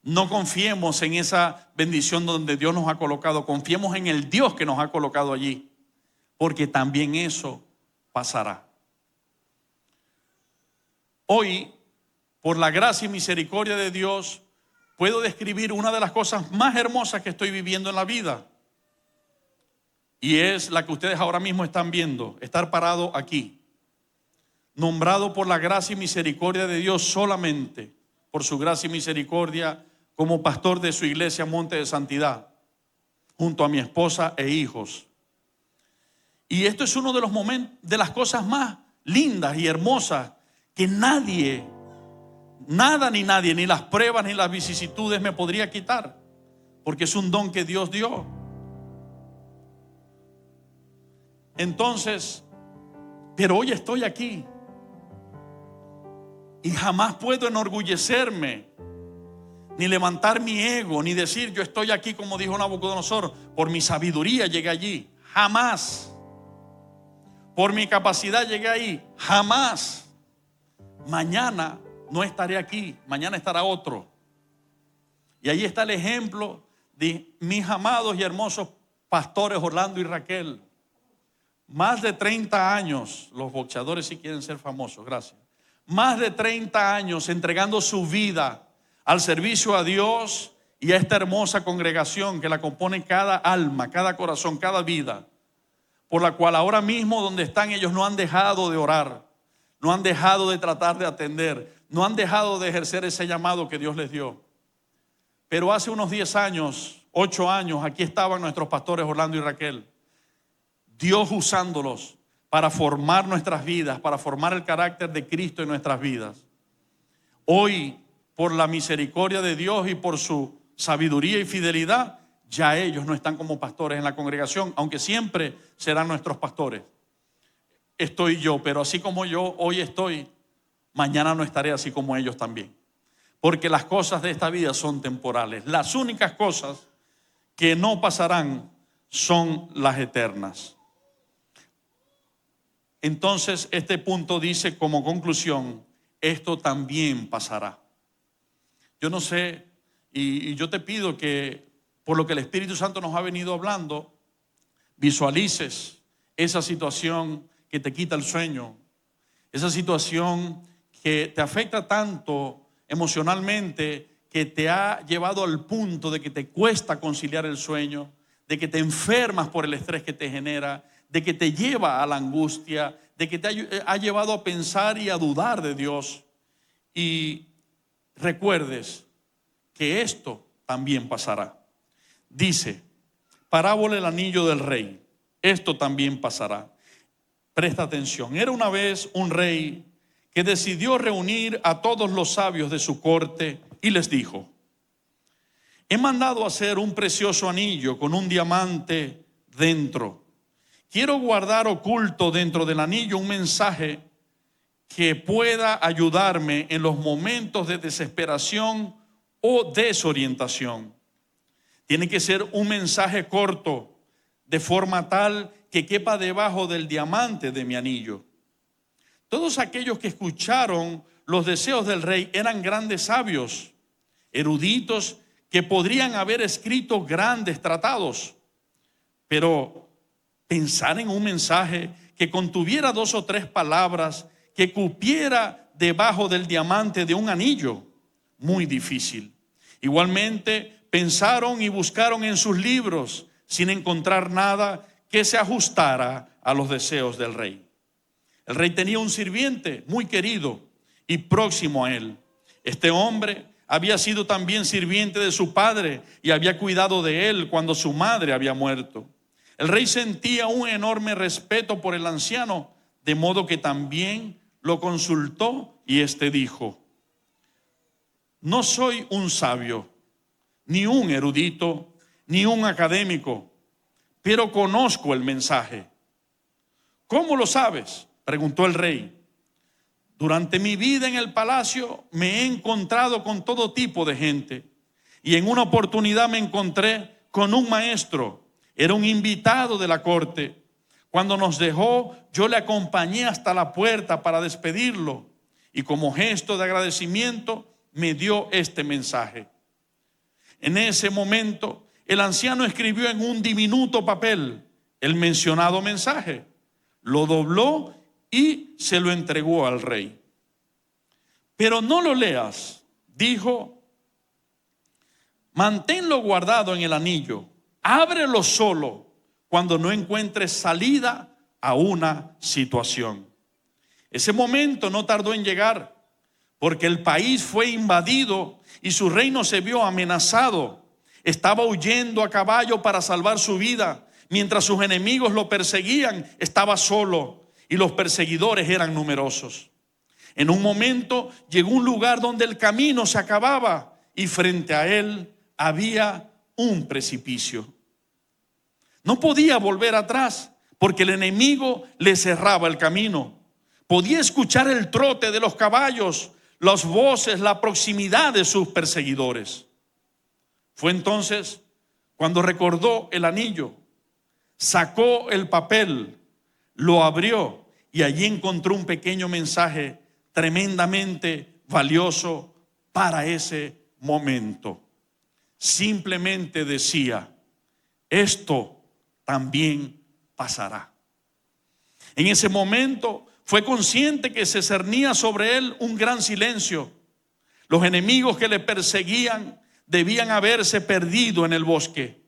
No confiemos en esa bendición donde Dios nos ha colocado, confiemos en el Dios que nos ha colocado allí, porque también eso pasará. Hoy, por la gracia y misericordia de Dios, puedo describir una de las cosas más hermosas que estoy viviendo en la vida. Y es la que ustedes ahora mismo están viendo, estar parado aquí, nombrado por la gracia y misericordia de Dios, solamente por su gracia y misericordia, como pastor de su iglesia Monte de Santidad, junto a mi esposa e hijos. Y esto es uno de los momentos, de las cosas más lindas y hermosas que nadie, nada ni nadie, ni las pruebas ni las vicisitudes me podría quitar, porque es un don que Dios dio. Entonces, pero hoy estoy aquí y jamás puedo enorgullecerme, ni levantar mi ego, ni decir yo estoy aquí, como dijo Nabucodonosor, por mi sabiduría llegué allí. Jamás. Por mi capacidad llegué ahí. Jamás. Mañana no estaré aquí, mañana estará otro. Y ahí está el ejemplo mis amados y hermosos pastores Orlando y Raquel, más de 30 años, los boxeadores sí quieren ser famosos, gracias. Más de 30 años entregando su vida al servicio a Dios y a esta hermosa congregación que la compone cada alma, cada corazón, cada vida, por la cual ahora mismo donde están ellos no han dejado de orar, no han dejado de tratar de atender, no han dejado de ejercer ese llamado que Dios les dio. Pero hace unos 10 años, 8 años, aquí estaban nuestros pastores Orlando y Raquel, Dios usándolos para formar nuestras vidas, para formar el carácter de Cristo en nuestras vidas. Hoy, por la misericordia de Dios y por su sabiduría y fidelidad, ya ellos no están como pastores en la congregación, aunque siempre serán nuestros pastores. Estoy yo, pero así como yo hoy estoy, mañana no estaré así como ellos también. Porque las cosas de esta vida son temporales. Las únicas cosas que no pasarán son las eternas. Entonces, este punto dice como conclusión, esto también pasará. Yo no sé, y yo te pido que por lo que el Espíritu Santo nos ha venido hablando, visualices esa situación que te quita el sueño, esa situación que te afecta tanto emocionalmente, que te ha llevado al punto de que te cuesta conciliar el sueño, de que te enfermas por el estrés que te genera, de que te lleva a la angustia, de que te ha llevado a pensar y a dudar de Dios. Y recuerdes que esto también pasará. Dice, parábola el anillo del rey, esto también pasará. Presta atención, era una vez un rey que decidió reunir a todos los sabios de su corte y les dijo, he mandado hacer un precioso anillo con un diamante dentro. Quiero guardar oculto dentro del anillo un mensaje que pueda ayudarme en los momentos de desesperación o desorientación. Tiene que ser un mensaje corto, de forma tal que quepa debajo del diamante de mi anillo. Todos aquellos que escucharon los deseos del rey eran grandes sabios, eruditos que podrían haber escrito grandes tratados, pero pensar en un mensaje que contuviera 2 o 3 palabras, que cupiera debajo del diamante de un anillo, muy difícil. Igualmente pensaron y buscaron en sus libros sin encontrar nada que se ajustara a los deseos del rey. El rey tenía un sirviente muy querido y próximo a él. Este hombre había sido también sirviente de su padre y había cuidado de él cuando su madre había muerto. El rey sentía un enorme respeto por el anciano, de modo que también lo consultó y éste dijo, no soy un sabio, ni un erudito, ni un académico, pero conozco el mensaje. ¿Cómo lo sabes?, preguntó el rey. Durante mi vida en el palacio me he encontrado con todo tipo de gente y en una oportunidad me encontré con un maestro. Era un invitado de la corte. Cuando nos dejó, yo le acompañé hasta la puerta para despedirlo y como gesto de agradecimiento me dio este mensaje. En ese momento, el anciano escribió en un diminuto papel el mencionado mensaje, lo dobló y se lo entregó al rey. Pero no lo leas, dijo, manténlo guardado en el anillo, ábrelo solo cuando no encuentres salida a una situación. Ese momento no tardó en llegar, porque el país fue invadido y su reino se vio amenazado. Estaba huyendo a caballo para salvar su vida. Mientras sus enemigos lo perseguían, estaba solo y los perseguidores eran numerosos. En un momento llegó a un lugar donde el camino se acababa y frente a él había un precipicio. No podía volver atrás porque el enemigo le cerraba el camino. Podía escuchar el trote de los caballos, las voces, la proximidad de sus perseguidores. Fue entonces cuando recordó el anillo, sacó el papel, lo abrió y allí encontró un pequeño mensaje tremendamente valioso para ese momento. simplemente decía: esto también pasará. En ese momento fue consciente que se cernía sobre él un gran silencio. Los enemigos que le perseguían debían haberse perdido en el bosque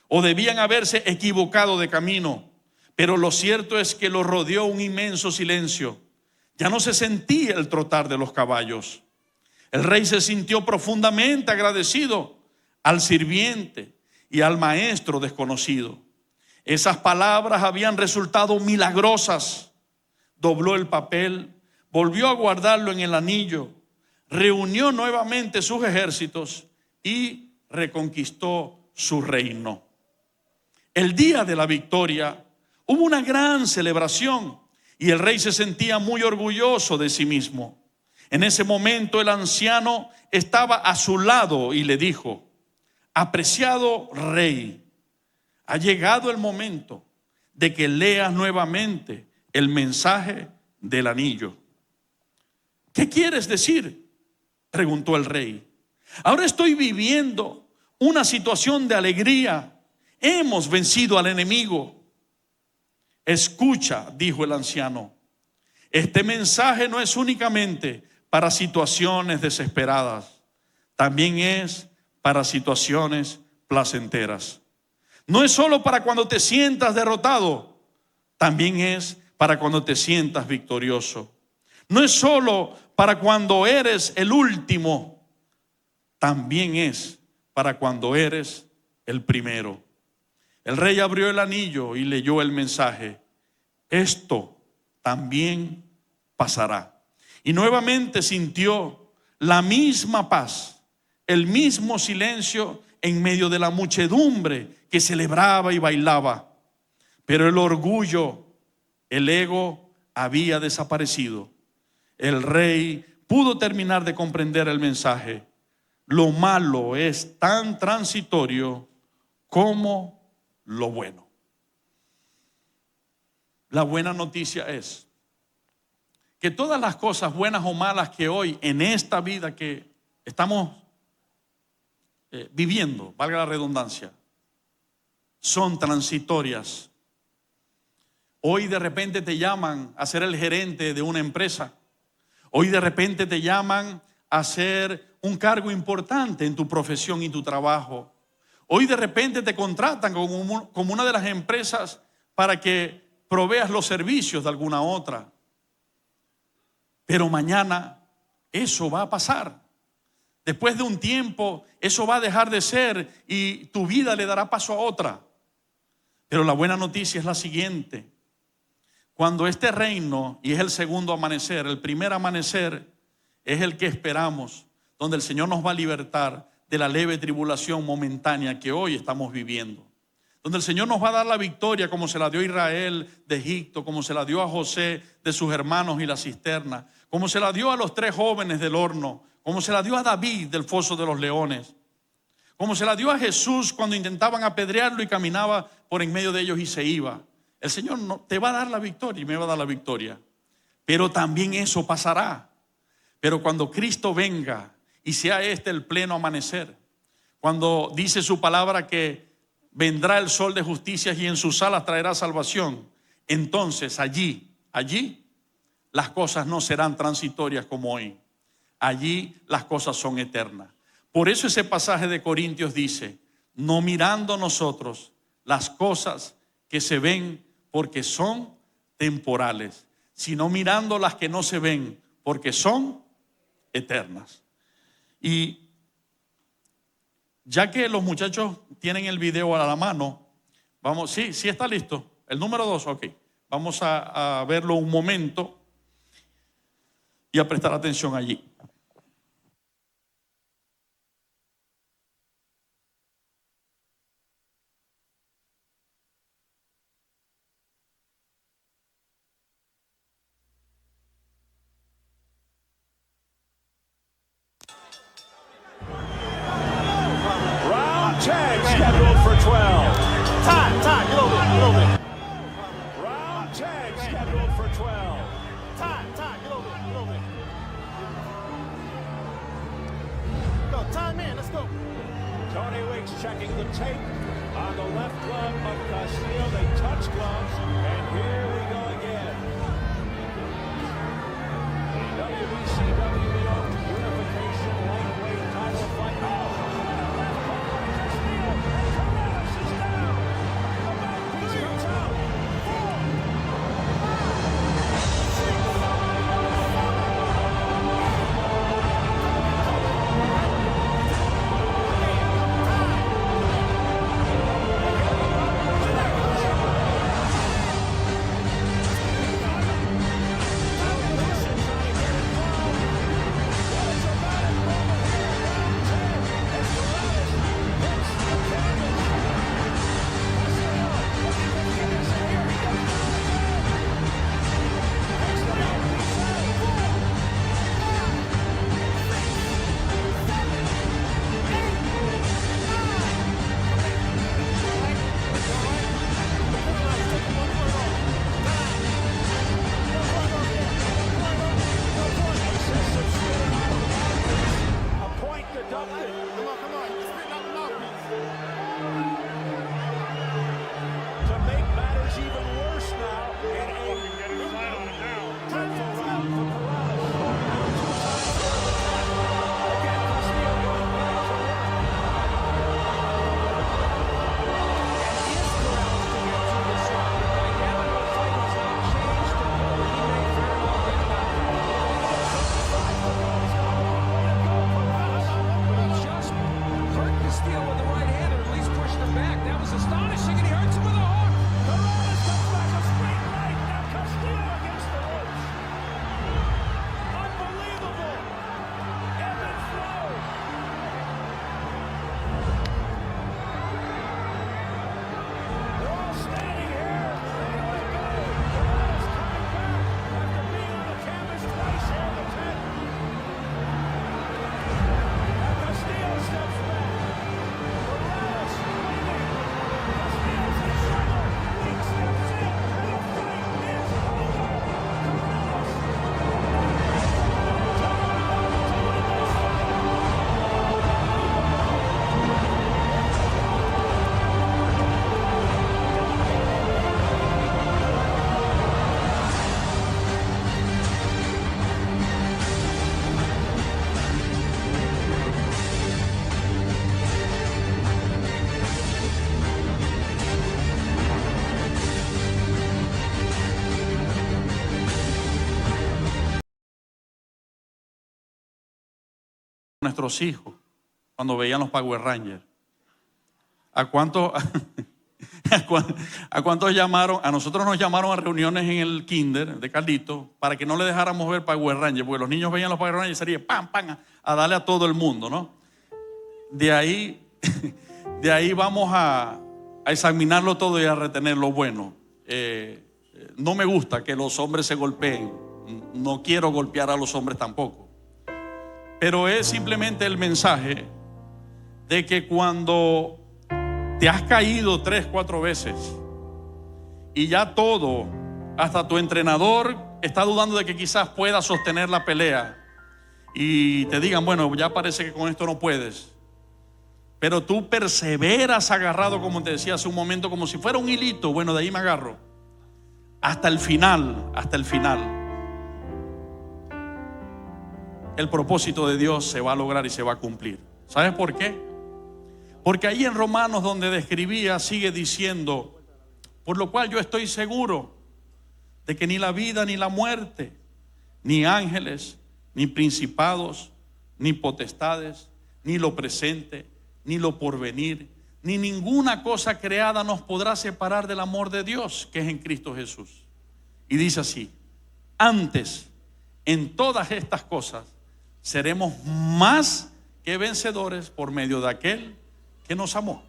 o debían haberse equivocado de camino, pero lo cierto es que lo rodeó un inmenso silencio. Ya no se sentía el trotar de los caballos. El rey se sintió profundamente agradecido al sirviente y al maestro desconocido. Esas palabras habían resultado milagrosas. Dobló el papel, volvió a guardarlo en el anillo, reunió nuevamente sus ejércitos y reconquistó su reino. El día de la victoria hubo una gran celebración y el rey se sentía muy orgulloso de sí mismo. En ese momento el anciano estaba a su lado y le dijo: apreciado rey, ha llegado el momento de que leas nuevamente el mensaje del anillo. ¿Qué quieres decir?, preguntó el rey. Ahora estoy viviendo una situación de alegría. Hemos vencido al enemigo. Escucha, dijo el anciano, este mensaje no es únicamente para situaciones desesperadas, también es para situaciones placenteras. No es solo para cuando te sientas derrotado, también es para cuando te sientas victorioso. No es solo para cuando eres el último, también es para cuando eres el primero. El rey abrió el anillo y leyó el mensaje: esto también pasará. Y nuevamente sintió la misma paz, el mismo silencio en medio de la muchedumbre que celebraba y bailaba. Pero el orgullo, el ego había desaparecido. El rey pudo terminar de comprender el mensaje. Lo malo es tan transitorio como lo bueno. La buena noticia es que todas las cosas buenas o malas que hoy en esta vida que estamos viviendo, valga la redundancia, son transitorias. Hoy de repente te llaman a ser el gerente de una empresa. Hoy de repente te llaman a ser un cargo importante en tu profesión y tu trabajo. Hoy de repente te contratan como una de las empresas para que proveas los servicios de alguna otra. Pero mañana eso va a pasar. Después de un tiempo eso va a dejar de ser y tu vida le dará paso a otra. Pero la buena noticia es la siguiente: cuando este reino, y es el segundo amanecer, el primer amanecer es el que esperamos, donde el Señor nos va a libertar de la leve tribulación momentánea que hoy estamos viviendo, donde el Señor nos va a dar la victoria como se la dio a Israel de Egipto, como se la dio a José de sus hermanos y la cisterna, como se la dio a los 3 jóvenes del horno, como se la dio a David del foso de los leones, como se la dio a Jesús cuando intentaban apedrearlo y caminaba por en medio de ellos y se iba. El Señor te va a dar la victoria y me va a dar la victoria. Pero también eso pasará. Pero cuando Cristo venga y sea este el pleno amanecer, cuando dice su palabra que vendrá el sol de justicia y en sus alas traerá salvación, entonces allí las cosas no serán transitorias como hoy. Allí las cosas son eternas. Por eso ese pasaje de Corintios dice: no mirando nosotros las cosas que se ven porque son temporales, sino mirando las que no se ven porque son eternas. Y ya que los muchachos tienen el video a la mano, vamos, sí está listo. El número 2, ok. Vamos a verlo un momento y a prestar atención allí. Scheduled for 12. Time, get over it. Round 10 scheduled for 12. Time, get over it. Go, time in, let's go. Tony checking the tape on the left glove of Castillo. They touch gloves, and here we go again. WBCW Unification Lightweight title fight. Oh, left hook by Castillo, and Corrales is down. The mouthpiece comes out. nuestros hijos cuando veían los Power Rangers. ¿A cuántos llamaron? A nosotros nos llamaron a reuniones en el kinder de Carlito para que no le dejáramos ver Power Rangers, porque los niños veían los Power Rangers y sería pam, pam, a darle a todo el mundo, ¿no? De ahí vamos a examinarlo todo y a retener lo bueno. No me gusta que los hombres se golpeen. No quiero golpear a los hombres tampoco. Pero es simplemente el mensaje de que cuando te has caído 3, 4 veces y ya todo, hasta tu entrenador está dudando de que quizás pueda sostener la pelea y te digan, bueno, ya parece que con esto no puedes, pero tú perseveras agarrado, como te decía hace un momento, como si fuera un hilito. Bueno, de ahí me agarro hasta el final, el propósito de Dios se va a lograr y se va a cumplir. ¿Sabes por qué? Porque ahí en Romanos, donde describía, sigue diciendo: por lo cual yo estoy seguro de que ni la vida ni la muerte, ni ángeles, ni principados, ni potestades, ni lo presente, ni lo porvenir, ni ninguna cosa creada nos podrá separar del amor de Dios que es en Cristo Jesús. Y dice así: antes, en todas estas cosas seremos más que vencedores por medio de aquel que nos amó.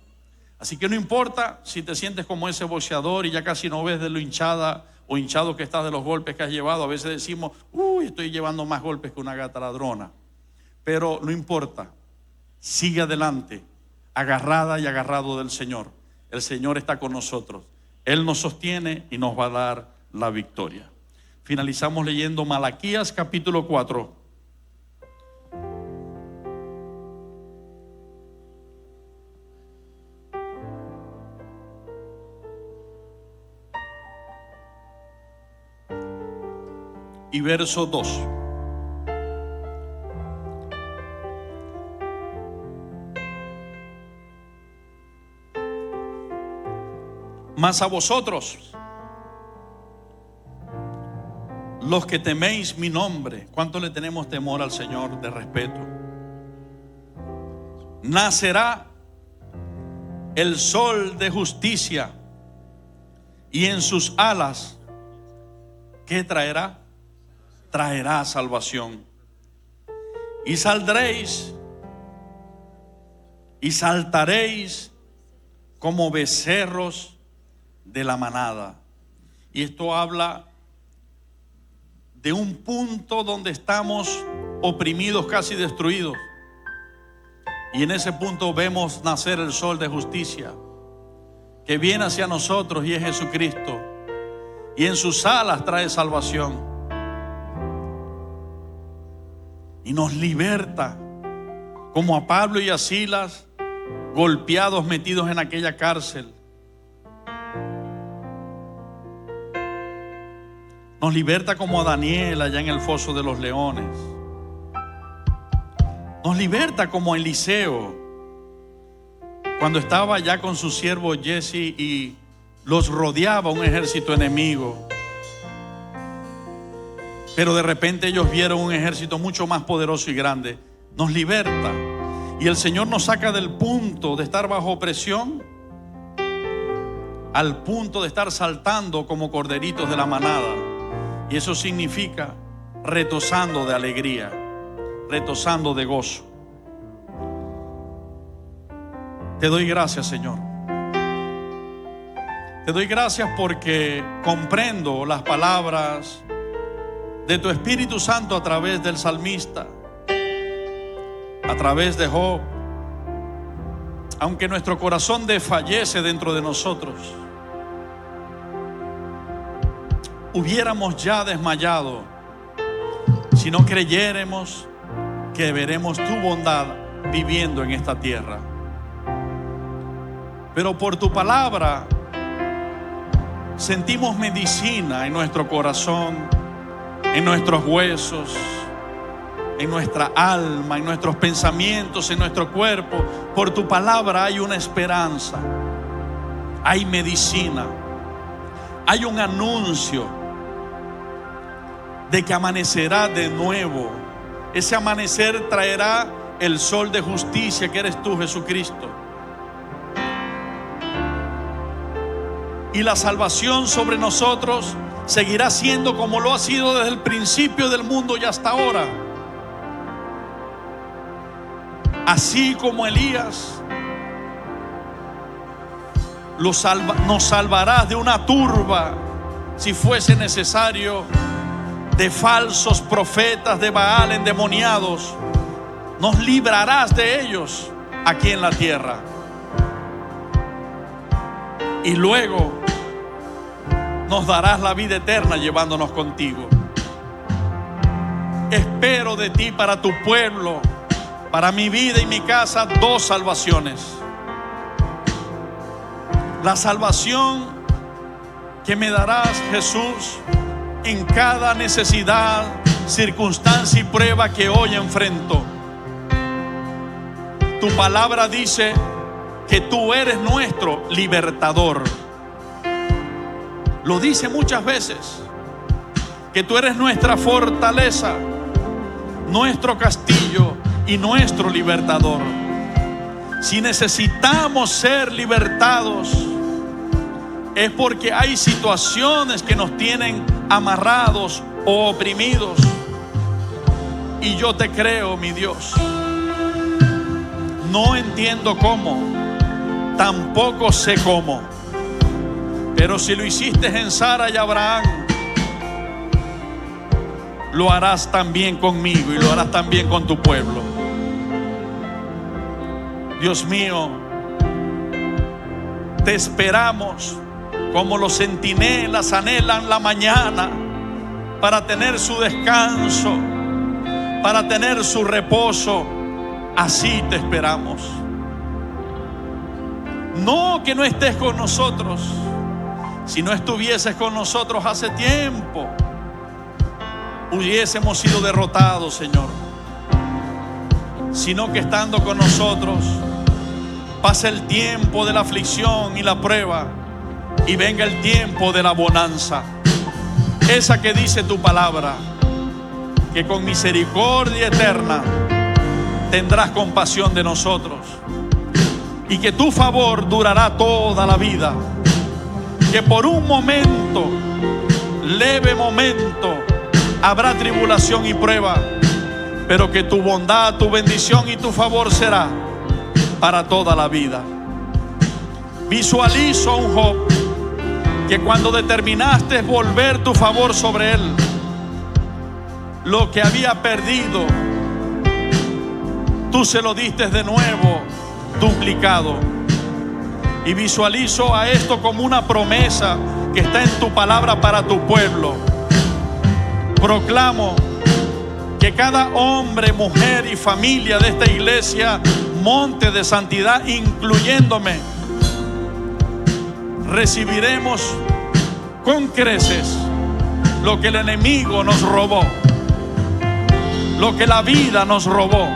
Así que no importa si te sientes como ese boxeador y ya casi no ves de lo hinchada o hinchado que estás de los golpes que has llevado. A veces decimos, estoy llevando más golpes que una gata ladrona. Pero no importa, sigue adelante, agarrada y agarrado del Señor. El Señor está con nosotros. Él nos sostiene y nos va a dar la victoria. Finalizamos leyendo Malaquías capítulo 4. y verso 2. Mas a vosotros, los que teméis mi nombre, ¿cuánto le tenemos temor al Señor de respeto? Nacerá el sol de justicia, y en sus alas, ¿qué traerá? Traerá salvación. Y saldréis y saltaréis como becerros de la manada. Y esto habla de un punto donde estamos oprimidos, casi destruidos. Y en ese punto vemos nacer el sol de justicia, que viene hacia nosotros, y es Jesucristo. Y en sus alas trae salvación. Y nos liberta, como a Pablo y a Silas, golpeados, metidos en aquella cárcel. Nos liberta como a Daniel allá en el foso de los leones. Nos liberta como a Eliseo, cuando estaba allá con su siervo Jesse y los rodeaba un ejército enemigo. Pero de repente ellos vieron un ejército mucho más poderoso y grande. Nos liberta. Y el Señor nos saca del punto de estar bajo presión al punto de estar saltando como corderitos de la manada. Y eso significa retosando de alegría, retosando de gozo. Te doy gracias, Señor. Te doy gracias porque comprendo las palabras de tu Espíritu Santo a través del salmista, a través de Job. Aunque nuestro corazón desfallece dentro de nosotros, hubiéramos ya desmayado si no creyéramos que veremos tu bondad viviendo en esta tierra. Pero por tu palabra sentimos medicina en nuestro corazón, en nuestros huesos, en nuestra alma, en nuestros pensamientos, en nuestro cuerpo. Por tu palabra hay una esperanza, hay medicina, hay un anuncio de que amanecerá de nuevo. Ese amanecer traerá el sol de justicia, que eres tú, Jesucristo. Y la salvación sobre nosotros seguirá siendo como lo ha sido desde el principio del mundo y hasta ahora. Así como Elías nos salvarás de una turba, si fuese necesario, de falsos profetas de Baal endemoniados. Nos librarás de ellos aquí en la tierra. Y luego nos darás la vida eterna llevándonos contigo. Espero de ti para tu pueblo, para mi vida y mi casa, dos salvaciones. La salvación que me darás, Jesús, en cada necesidad, circunstancia y prueba que hoy enfrento. Tu palabra dice que tú eres nuestro libertador. Lo dice muchas veces, que tú eres nuestra fortaleza, nuestro castillo y nuestro libertador. Si necesitamos ser libertados, es porque hay situaciones que nos tienen amarrados o oprimidos. Y yo te creo, mi Dios. No entiendo cómo, tampoco sé cómo, pero si lo hiciste en Sara y Abraham, lo harás también conmigo y lo harás también con tu pueblo. Dios mío, te esperamos como los centinelas anhelan la mañana para tener su descanso, para tener su reposo. Así te esperamos. No que no estés con nosotros. Si no estuvieses con nosotros hace tiempo, hubiésemos sido derrotados, Señor, sino que estando con nosotros pasa el tiempo de la aflicción y la prueba y venga el tiempo de la bonanza, esa que dice tu palabra, que con misericordia eterna tendrás compasión de nosotros y que tu favor durará toda la vida, que por un momento, leve momento, habrá tribulación y prueba, pero que tu bondad, tu bendición y tu favor será para toda la vida. Visualizo a un Job que cuando determinaste volver tu favor sobre él, lo que había perdido, tú se lo diste de nuevo, duplicado. Y visualizo a esto como una promesa que está en tu palabra para tu pueblo. Proclamo que cada hombre, mujer y familia de esta iglesia, monte de santidad, incluyéndome, recibiremos con creces lo que el enemigo nos robó, lo que la vida nos robó.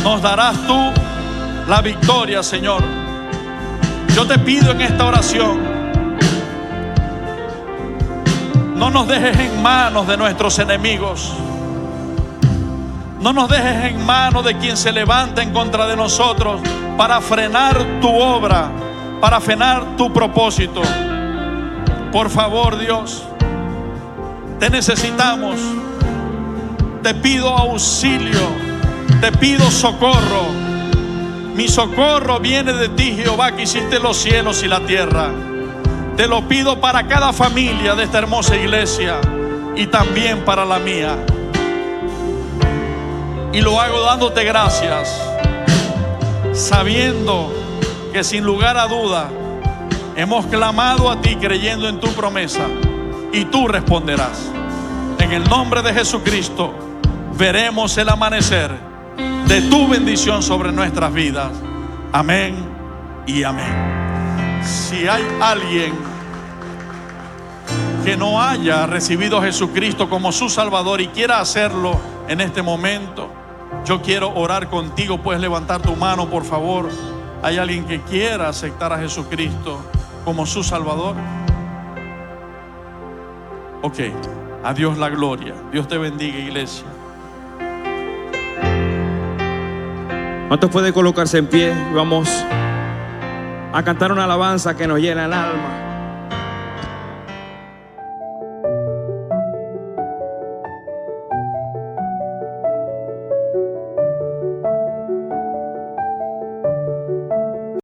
Nos darás tú la victoria, Señor. Yo te pido en esta oración, no nos dejes en manos de nuestros enemigos. No nos dejes en manos de quien se levanta en contra de nosotros para frenar tu obra, para frenar tu propósito. Por favor, Dios, te necesitamos. Te pido auxilio, te pido socorro. Mi socorro viene de ti, Jehová, que hiciste los cielos y la tierra. Te lo pido para cada familia de esta hermosa iglesia y también para la mía. Y lo hago dándote gracias, sabiendo que sin lugar a duda hemos clamado a ti creyendo en tu promesa y tú responderás. En el nombre de Jesucristo veremos el amanecer de tu bendición sobre nuestras vidas. Amén y amén. Si hay alguien que no haya recibido a Jesucristo como su Salvador y quiera hacerlo en este momento, yo quiero orar contigo. Puedes levantar tu mano, por favor. ¿Hay alguien que quiera aceptar a Jesucristo como su Salvador? Ok, a Dios la gloria. Dios te bendiga, iglesia. ¿Cuántos pueden colocarse en pie? Vamos a cantar una alabanza que nos llena el alma.